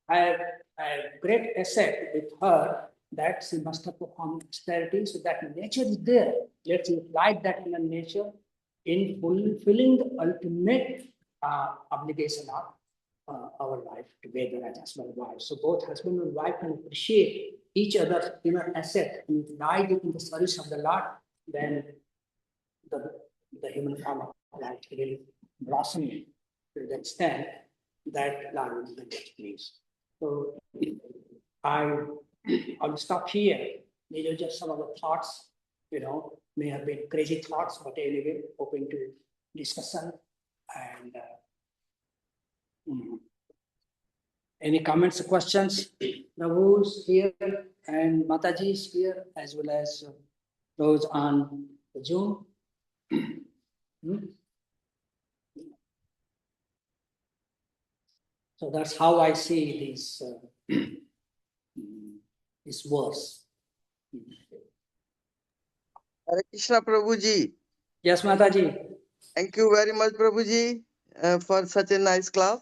have a great asset with her, that she must have performed austerity, so that nature is there. Let's imply that in a nature in fulfilling the ultimate obligation of our life together as husband and wife. So both husband and wife can appreciate each other's inner asset and lies in the service of the Lord, then the human form of life really blossoming to the extent that Lord will be pleased. So I'll stop here. These are just some of the thoughts, may have been crazy thoughts, but anyway, open to discussion. And any comments or questions? Prabhu's here and Mataji is here, as well as those on the Zoom. So that's how I see this verse. Hare Krishna, Prabhuji. Yes, Mataji. Thank you very much, Prabhuji, for such a nice class.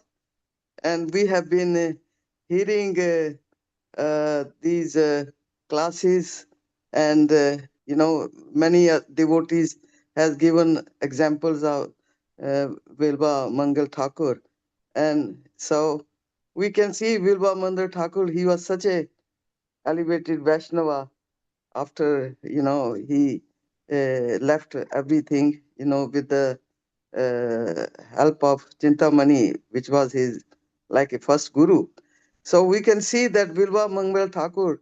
And we have been hearing these classes, and many devotees has given examples of Vilba Mangal Thakur. And so we can see Vilba Mangal Thakur, he was such a elevated Vaishnava after, he left everything, with the help of Chintamani, which was his like a first guru. So we can see that Vilva Mangal Thakur,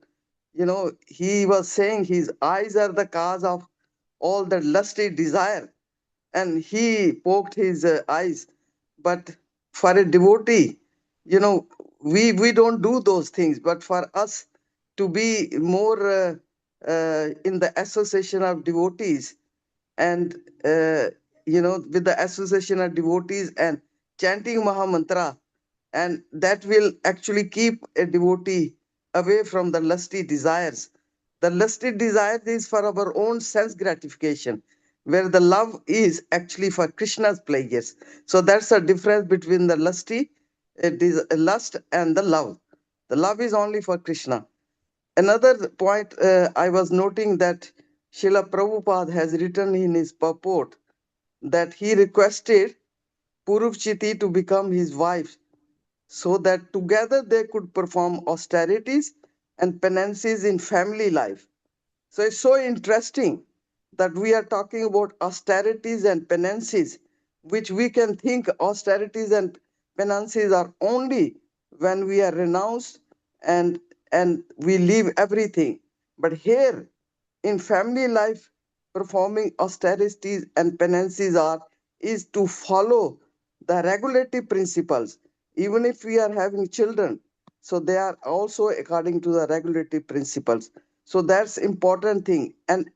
he was saying his eyes are the cause of all the lusty desire, and he poked his eyes. But for a devotee, we don't do those things. But for us to be more in the association of devotees, and with the association of devotees and chanting Mahamantra, and that will actually keep a devotee away from the lusty desires. The lusty desire is for our own sense gratification, where the love is actually for Krishna's pleasures. So that's the difference between the lusty lust and the love. The love is only for Krishna. Another point I was noting that Srila Prabhupada has written in his purport that he requested Puruvchiti to become his wife, so that together they could perform austerities and penances in family life. So it's so interesting that we are talking about austerities and penances, which we can think austerities and penances are only when we are renounced and we leave everything. But here in family life, performing austerities and penances is to follow the regulative principles. Even if we are having children, so they are also according to the regulative principles. So that's important thing. And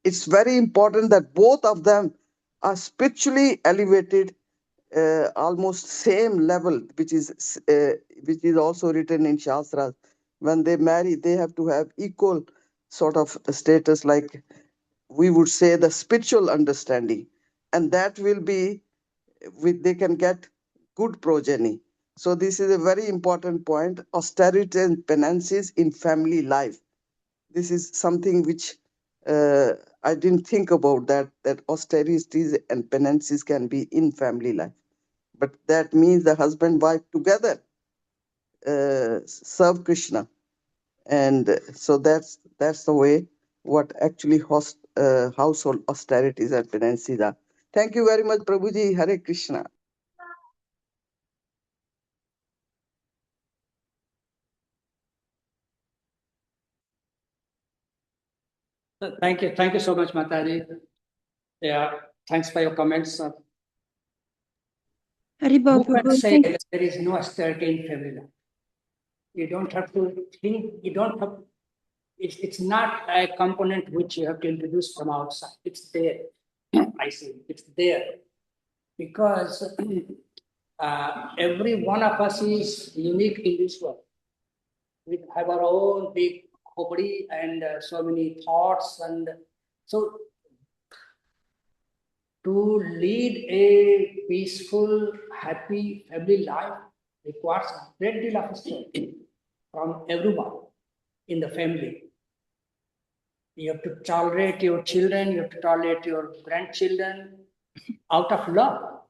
it's very important that both of them are spiritually elevated, almost same level, which is also written in Shastras. When they marry, they have to have equal sort of status, like we would say the spiritual understanding, and that will be they can get good progeny. So this is a very important point, austerity and penances in family life. This is something which I didn't think about, that austerities and penances can be in family life. But that means the husband wife together serve Krishna. And so that's the way what actually household austerities and penances are. Thank you very much, Prabhuji. Hare Krishna. Thank you so much, Mataji. Yeah, thanks for your comments. Haribol Who can Prabhu, say thank that there is no austerity in family life? You don't have to think, you don't have, it's not a component which you have to introduce from outside. It's there. I see, it's there. Because every one of us is unique in this world. We have our own big body and so many thoughts. And so to lead a peaceful, happy family life requires a great deal of strength from everyone in the family. You have to tolerate your children, you have to tolerate your grandchildren out of love,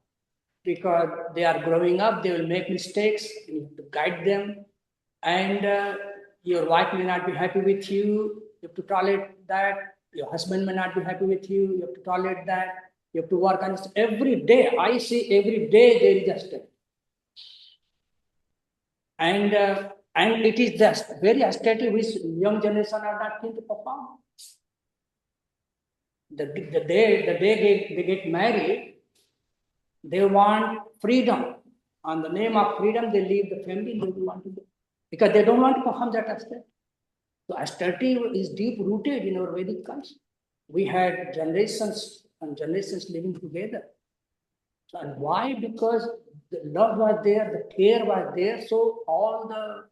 because they are growing up, they will make mistakes, you have to guide them, and your wife may not be happy with you, you have to tolerate that, your husband may not be happy with you, you have to tolerate that, you have to work on this. Every day, I see every day there is a step. And it is just very austerity which young generation are not keen to perform. The day they get married, they want freedom. On the name of freedom, they leave the family, they don't want to do, because they don't want to perform that austerity. So austerity is deep rooted in our Vedic culture. We had generations and generations living together. And why? Because the love was there, the care was there. So all the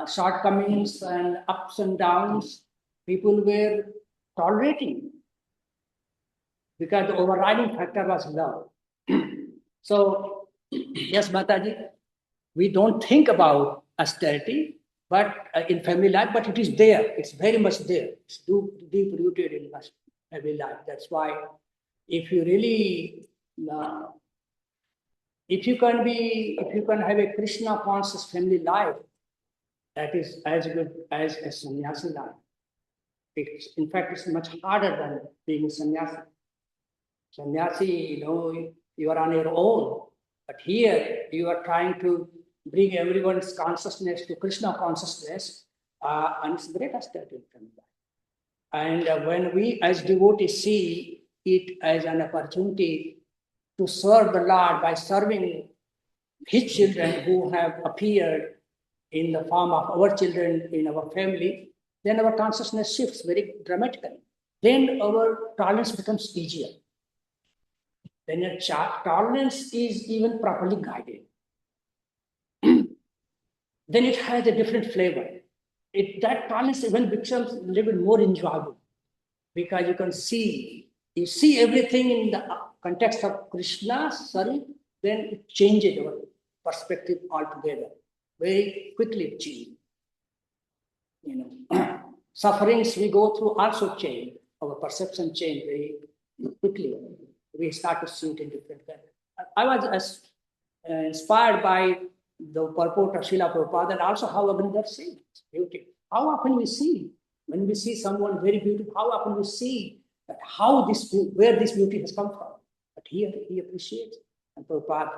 shortcomings and ups and downs, people were tolerating, because the overriding factor was love. So, yes, Mataji, we don't think about austerity, but in family life, but it is there. It's very much there. It's deep rooted in family life. That's why, if you really, if you can have a Krishna conscious family life, that is as good as a sannyasi life. In fact, it's much harder than being a sannyasi. Sannyasi, you are on your own. But here, you are trying to bring everyone's consciousness to Krishna consciousness, and it's great austerity from that. And when we as devotees see it as an opportunity to serve the Lord by serving His children who have appeared in the form of our children in our family, then our consciousness shifts very dramatically. Then our tolerance becomes easier. Then your tolerance is even properly guided. Then it has a different flavor. That tolerance even becomes a little bit more enjoyable, because you see everything in the context of Krishna, then it changes our perspective altogether. Very quickly it changes. Sufferings we go through also change. Our perception change very quickly. We start to see it in different ways. I was inspired by the purport of Srila Prabhupada, and also how Raganatha said beauty. How often we see, when we see someone very beautiful, how often we see that where this beauty has come from. But here he appreciates, and Prabhupada,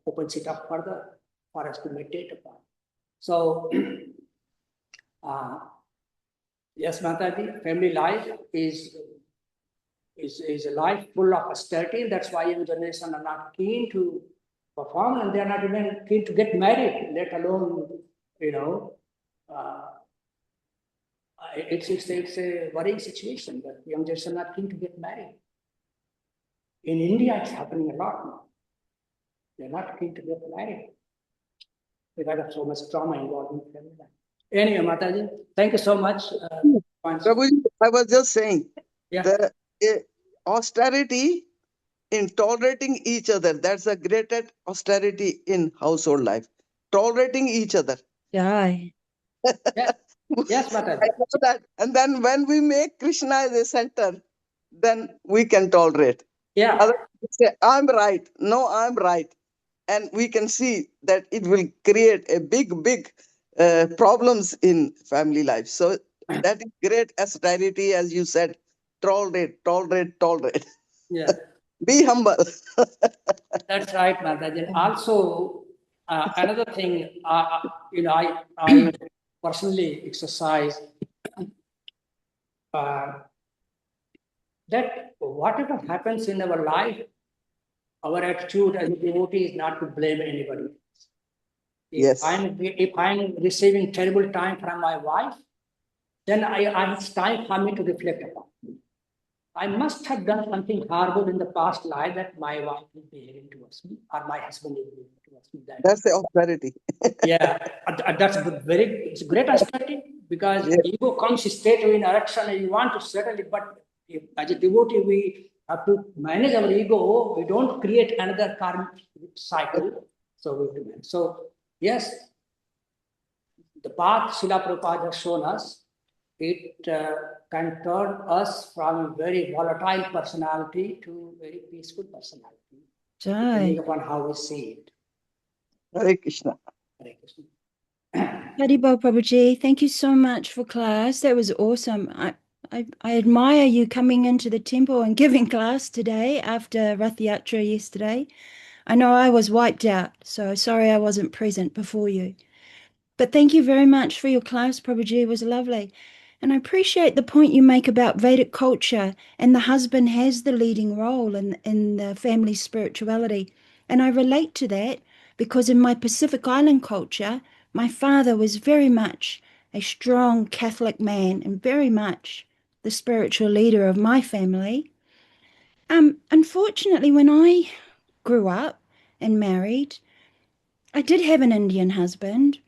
opens it up further for us to meditate upon. So, yes, Mataji, family life is a life full of austerity. That's why young generation are not keen to perform, and they are not even keen to get married, let alone, it's a worrying situation that young generation are not keen to get married. In India, it's happening a lot now. They're not keen to get married because of so much trauma involved in family life. Anyway, Mataji, thank you so much. points. Prabhuji, I was just saying, Yeah. the austerity in tolerating each other, that's the greatest austerity in household life. Tolerating each other. Jai. Yeah. Yes, Mataji. I know that. And then when we make Krishna as a center, then we can tolerate. Yeah. Otherwise, we say, I'm right. No, I'm right. And we can see that it will create a big problems in family life. So that is great austerity, as you said. Tolerate, tolerate, tolerate. Yeah. Be humble. That's right, Mataji. And also, another thing, I personally exercise that whatever happens in our life, our attitude as a devotee is not to blame anybody. If Yes. I'm receiving terrible time from my wife, then it's time for me to reflect upon. I must have done something horrible in the past life that my wife is behaving towards me, or my husband is behaving towards me. That's the austerity. Yeah, that's it's a great austerity, because Yes. ego comes straight away in erection and you want to settle it, but as a devotee, we have to manage our ego. We don't create another karmic cycle. So we do that. So yes, the path Srila Prabhupada has shown us, it can turn us from a very volatile personality to a very peaceful personality, depending Jai. upon how we see it. Hare Krishna. Hare Krishna. Haribol Prabhuji, thank you so much for class. That was awesome. I admire you coming into the temple and giving class today after Rath Yatra yesterday. I know I was wiped out, so sorry I wasn't present before you. But thank you very much for your class, Prabhuji. It was lovely. And I appreciate the point you make about Vedic culture, and the husband has the leading role in the family spirituality. And I relate to that because in my Pacific Island culture, my father was very much a strong Catholic man and very much the spiritual leader of my family. Unfortunately, when I grew up and married, I did have an Indian husband.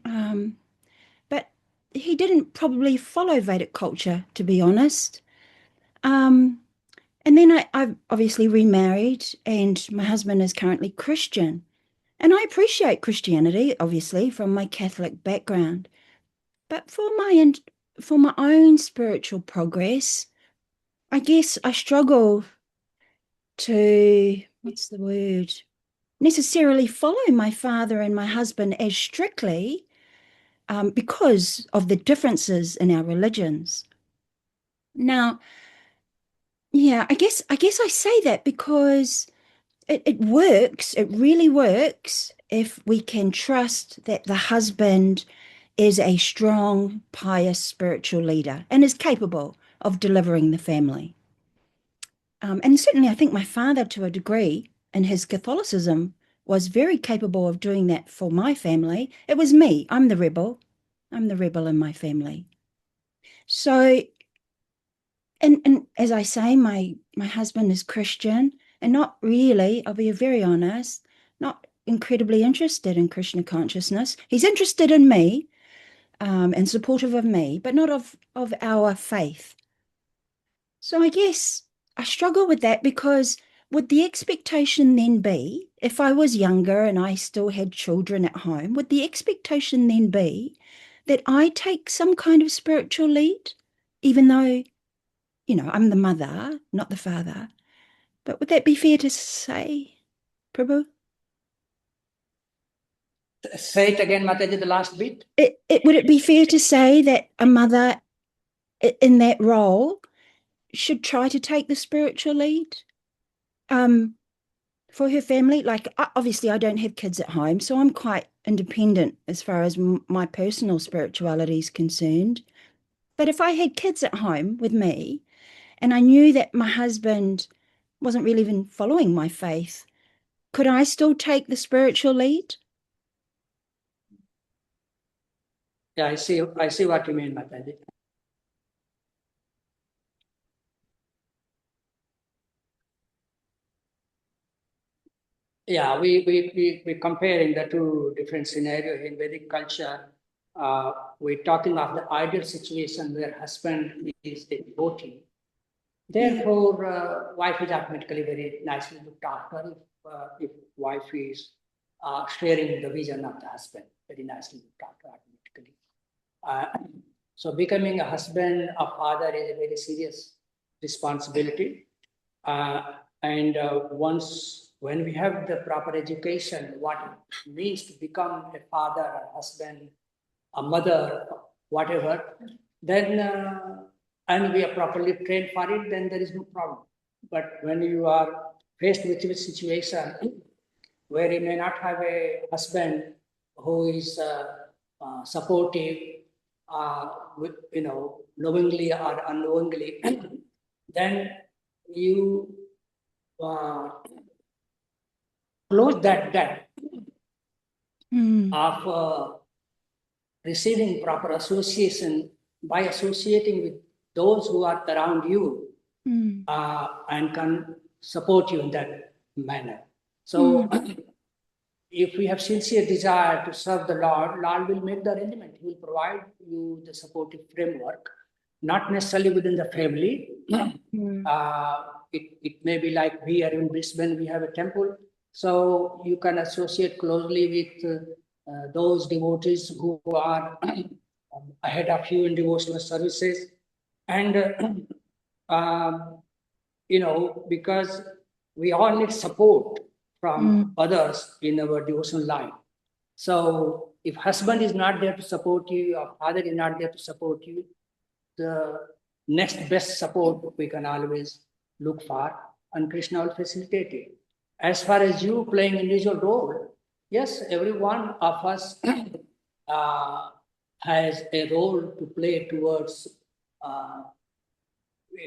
But he didn't probably follow Vedic culture, to be honest. And then I obviously remarried, and my husband is currently Christian. And I appreciate Christianity, obviously, from my Catholic background. But for my own spiritual progress, I guess I struggle to, what's the word, necessarily follow my father and my husband as strictly because of the differences in our religions. Now, yeah, I guess I say that because it works, it really works if we can trust that the husband is a strong, pious spiritual leader and is capable of delivering the family. And certainly I think my father, to a degree, in his Catholicism, was very capable of doing that for my family. It was me. I'm the rebel. I'm the rebel in my family. So, and as I say, my husband is Christian and not really, I'll be very honest, not incredibly interested in Krishna consciousness. He's interested in me and supportive of me, but not of our faith. So I guess I struggle with that because would the expectation then be, if I was younger and I still had children at home, would the expectation then be that I take some kind of spiritual lead, even though, I'm the mother, not the father? But would that be fair to say, Prabhu? Say it again, Mataji, the last bit. Would it be fair to say that a mother in that role should try to take the spiritual lead for her family? Like, obviously, I don't have kids at home, so I'm quite independent as far as my personal spirituality is concerned. But if I had kids at home with me and I knew that my husband wasn't really even following my faith, could I still take the spiritual lead? Yeah, I see what you mean, Mataji. Yeah, we comparing the two different scenarios in Vedic culture. we're talking of the ideal situation where husband is a devotee. Therefore, wife is automatically very nicely looked after if wife is sharing the vision of the husband, very nicely looked after automatically. So becoming a husband, a father is a very serious responsibility. And once, when we have the proper education, what it means to become a father, a husband, a mother, whatever, then and we are properly trained for it, then there is no problem. But when you are faced with a situation where you may not have a husband who is supportive, with, knowingly or unknowingly, then you close that gap of receiving proper association by associating with those who are around you and can support you in that manner. So if we have sincere desire to serve the Lord, Lord will make the arrangement. He will provide you the supportive framework, not necessarily within the family. It may be like here in Brisbane, we have a temple. So you can associate closely with those devotees who are ahead of you in devotional services. And, because we all need support from others in our devotional life. So if husband is not there to support you, or father is not there to support you, the next best support we can always look for, and Krishna will facilitate it. As far as you playing individual role, yes, every one of us has a role to play towards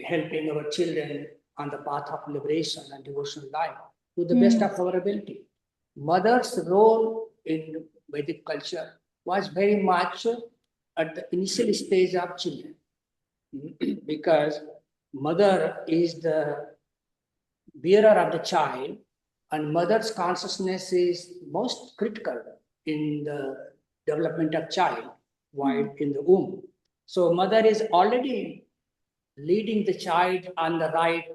helping our children on the path of liberation and devotional life to the best of our ability. Mother's role in Vedic culture was very much at the initial stage of children, because mother is the bearer of the child, and mother's consciousness is most critical in the development of child while in the womb. So mother is already leading the child on the right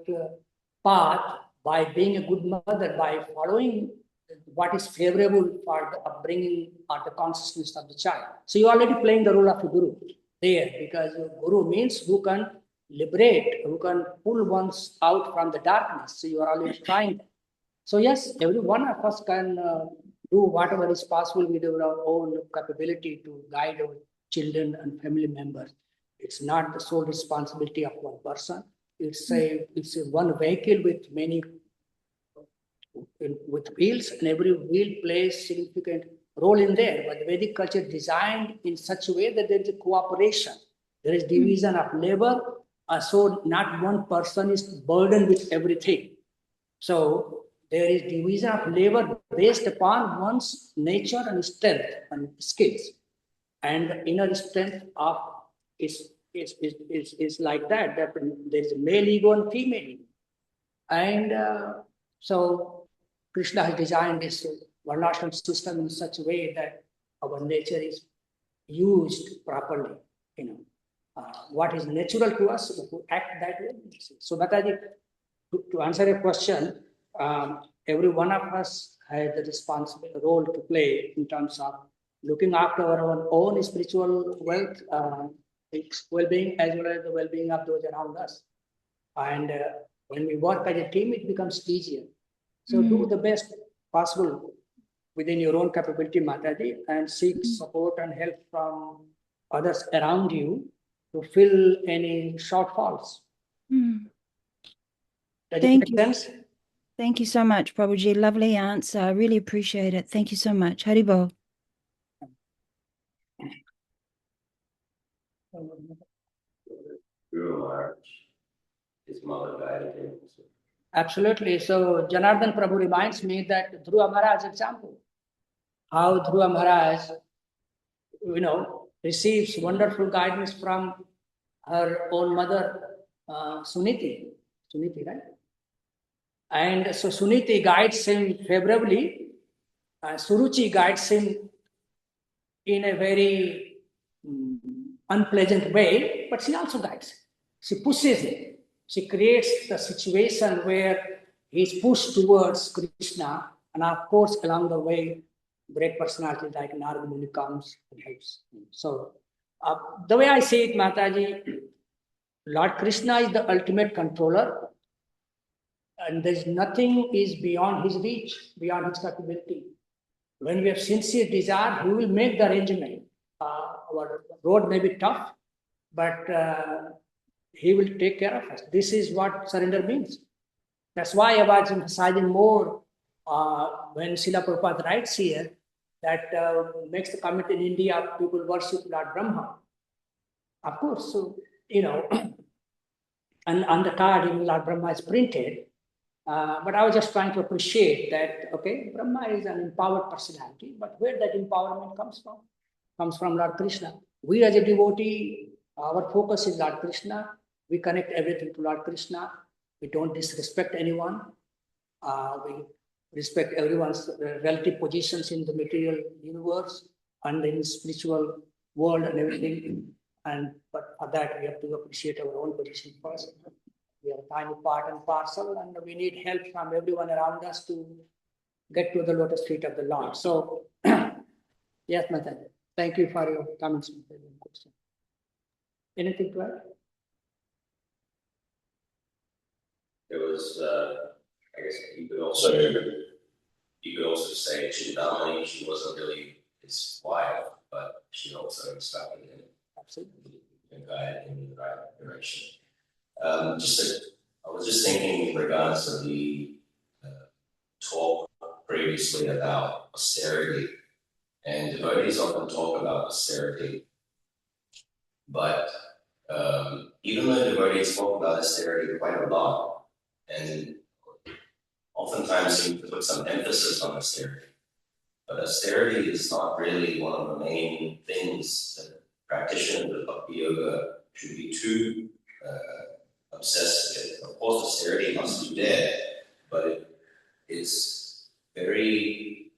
path by being a good mother, by following what is favorable for the upbringing or the consciousness of the child. So you're already playing the role of a guru there, because guru means who can liberate, who can pull ones out from the darkness. So you are always trying that. So yes, every one of us can do whatever is possible with our own capability to guide our children and family members. It's not the sole responsibility of one person. It's a one vehicle with many with wheels, and every wheel plays significant role in there. But the Vedic culture designed in such a way that there is a cooperation. There is division of labor, so not one person is burdened with everything. So there is division of labor based upon one's nature and strength and skills. And inner strength of is like that. There is a male ego and female ego. And so Krishna has designed this varnashram system in such a way that our nature is used properly. What is natural to us to act that way. So Mataji, to answer your question, every one of us has the responsible role to play in terms of looking after our own spiritual wealth, well-being, as well as the well-being of those around us. And when we work as a team, it becomes easier. So do the best possible within your own capability, Mataji, and seek support and help from others around you to fill any shortfalls. Does it make sense? Thank you so much, Prabhuji. Lovely answer. I really appreciate it. Thank you so much. Haribol. His mother guided him. Absolutely. So Janardhan Prabhu reminds me that Dhruva Maharaj example, how Dhruva Maharaj, receives wonderful guidance from her own mother, Suniti, right? And so Suniti guides him favorably. Suruchi guides him in a very unpleasant way, but she also guides. She pushes it. She creates the situation where he's pushed towards Krishna, and of course, along the way, great personalities like Narada Muni comes and helps. So, the way I see it, Mataji, Lord Krishna is the ultimate controller, and there's nothing is beyond his reach, beyond his capability. When we have sincere desire, he will make the arrangement. Our road may be tough, but he will take care of us. This is what surrender means. That's why I was emphasizing more when Srila Prabhupada writes here that makes the comment in India, people worship Lord Brahma. Of course, so, and on the card, even Lord Brahma is printed. But I was just trying to appreciate that, okay, Brahma is an empowered personality, but where that empowerment comes from? Comes from Lord Krishna. We as a devotee, our focus is Lord Krishna. We connect everything to Lord Krishna. We don't disrespect anyone. We respect everyone's relative positions in the material universe and in the spiritual world and everything. But for that, we have to appreciate our own position first. We are a tiny part and parcel, and we need help from everyone around us to get to the lotus feet of the Lord. So, yes, Mataji, thank you for your comments. Anything to add? There was, I guess you could also say Chindamani, she wasn't really his wife, but she also instructed him. Absolutely. And guided him in the right direction. I was just thinking in regards to the talk previously about austerity, and devotees often talk about austerity, but even though devotees talk about austerity quite a lot, and oftentimes seem to put some emphasis on austerity, but austerity is not really one of the main things that practitioners of Bhakti Yoga should be too obsessed with. Of course, austerity must be there, but it should be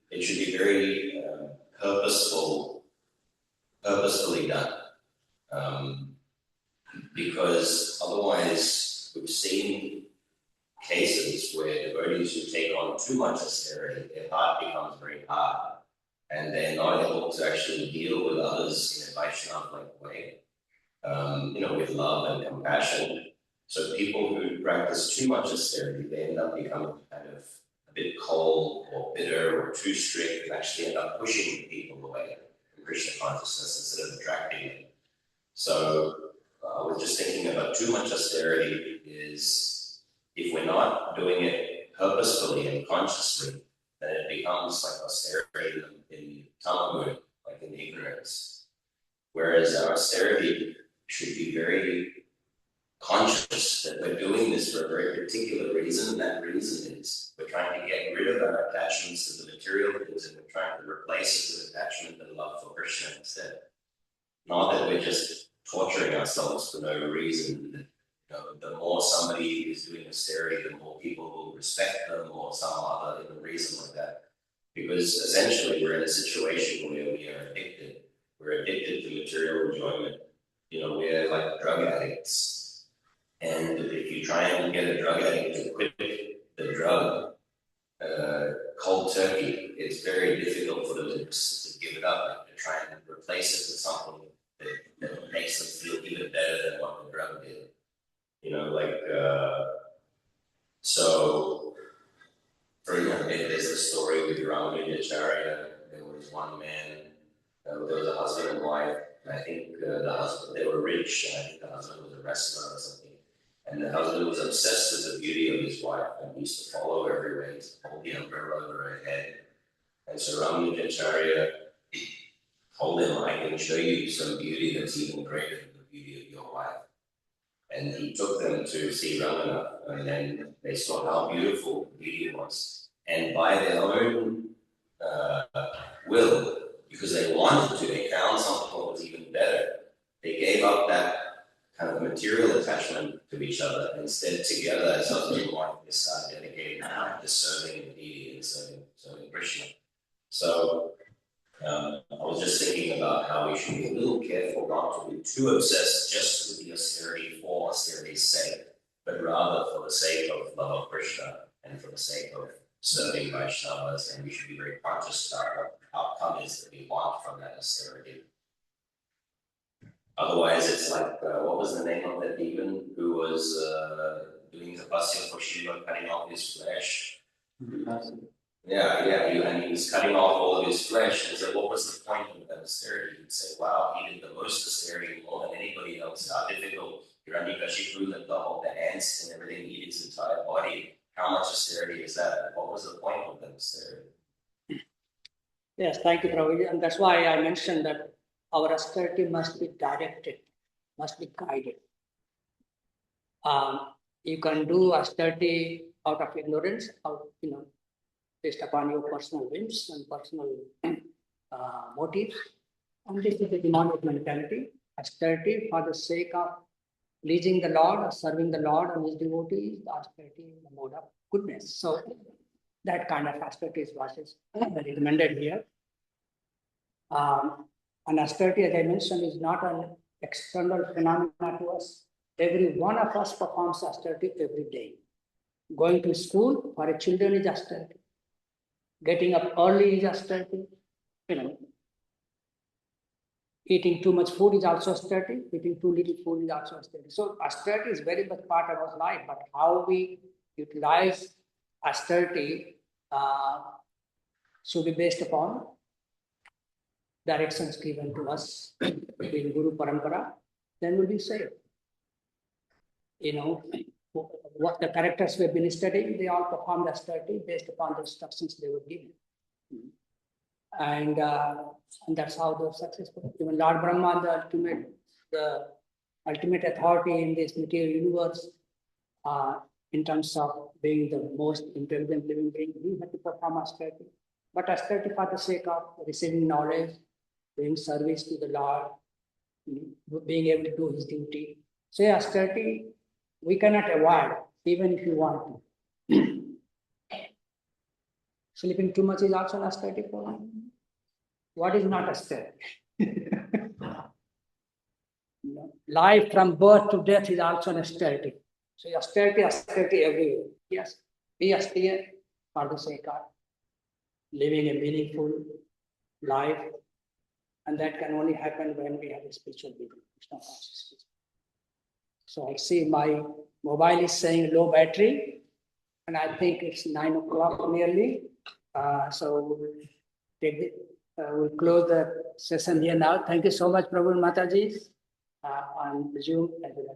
very purposefully done. Because otherwise, we've seen cases where devotees who take on too much austerity, their heart becomes very hard, and they're not able to actually deal with others in a Vaishnava-like way, with love and compassion. So people who practice too much austerity, they end up becoming kind of a bit cold or bitter or too strict, and actually end up pushing people away from Krishna consciousness instead of attracting them. So I was just thinking about too much austerity is, if we're not doing it purposefully and consciously, then it becomes like austerity in tamamood, like in ignorance. Whereas our austerity should be very conscious that we're doing this for a very particular reason, and that reason is we're trying to get rid of our attachments to the material things, and we're trying to replace it with attachment and love for Krishna instead. Not that we're just torturing ourselves for no reason. The more somebody is doing austerity, the more people will respect them, or some other reason like that. Because essentially we're in a situation where we are addicted. We're addicted to material enjoyment. We're like drug addicts. And if you try and get a drug addict to quit the drug cold turkey, it's very difficult for them to give it up and to try and replace it with something that makes them feel even better than what the drug did. So, for example, there's the story with Raganatha. There was one man, there was a husband and wife, and I think the husband, they were rich, and I think the husband was a wrestler or something. And the husband was obsessed with the beauty of his wife, and he used to follow her everywhere, he used to hold the umbrella over her head. And so Raganatha told him, I can show you some beauty that's even greater than the beauty of your wife. And he took them to see Raganatha, and then they saw how beautiful the beauty was. And by their own will, because they wanted to, they found something that was even better. They gave up that kind of material attachment to each other. Instead, together as husband and wife, they started dedicating time to serving the deity and serving Krishna. So I was just thinking about how we should be a little careful not to be too obsessed just with the austerity for austerity's sake, but rather for the sake of love of Krishna and for the sake of serving Vaishnavas, and we should be very conscious about what the outcome is that we want from that austerity. Otherwise, it's like, what was the name of that demon who was doing tapasya for Shiva, cutting off his flesh? And he was cutting off all of his flesh, and said, what was the point of that austerity? He'd say, wow, he did the most austerity more than anybody else. How difficult. Hiranyakashipu let the ants and everything eat his entire body. How much austerity is that? What was the point of that austerity? Yes, thank you, Prabhu. And that's why I mentioned that our austerity must be directed, must be guided. You can do austerity out of ignorance, based upon your personal whims and personal motives. And this is the demonic mentality. Austerity for the sake of pleasing the Lord or serving the Lord and his devotees, austerity in the mode of goodness. So that kind of austerity is what is recommended here. And austerity, as I mentioned, is not an external phenomenon to us. Every one of us performs austerity every day. Going to school for a children is austerity. Getting up early is austerity. Eating too much food is also austerity. Eating too little food is also austerity. So austerity is very much part of our life, but how we utilize austerity should be based upon directions given to us in Guru Parampara, then we'll be saved. What the characters we've been studying, they all performed austerity based upon the instructions they were given. And that's how they're successful. Even Lord Brahma, the ultimate authority in this material universe, in terms of being the most intelligent living being, we have to perform austerity. But austerity for the sake of receiving knowledge, doing service to the Lord, being able to do his duty. So austerity, we cannot avoid, even if you want to. Sleeping too much is also an austerity program. What is not austerity? Life from birth to death is also an austerity. So austerity everywhere. Yes, be austere for the sake of living a meaningful life. And that can only happen when we have a spiritual being, Krishna consciousness. So I see my mobile is saying low battery, and I think it's 9 o'clock nearly. So we'll close the session here now. Thank you so much, Prabhu and Mataji, on Zoom. Thank you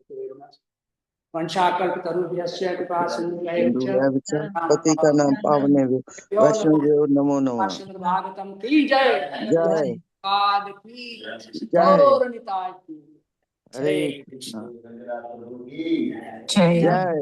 very much. Vanshākalpatarubhyasya kripāsindhuvayacca Patikanam Pavanevi Vaishnadev Namo Namo Śrīmad-Bhāgavatam ki jai. Jai Pad ki Jai Gaur Nitai ki. Hare Krishna Jaya. Jai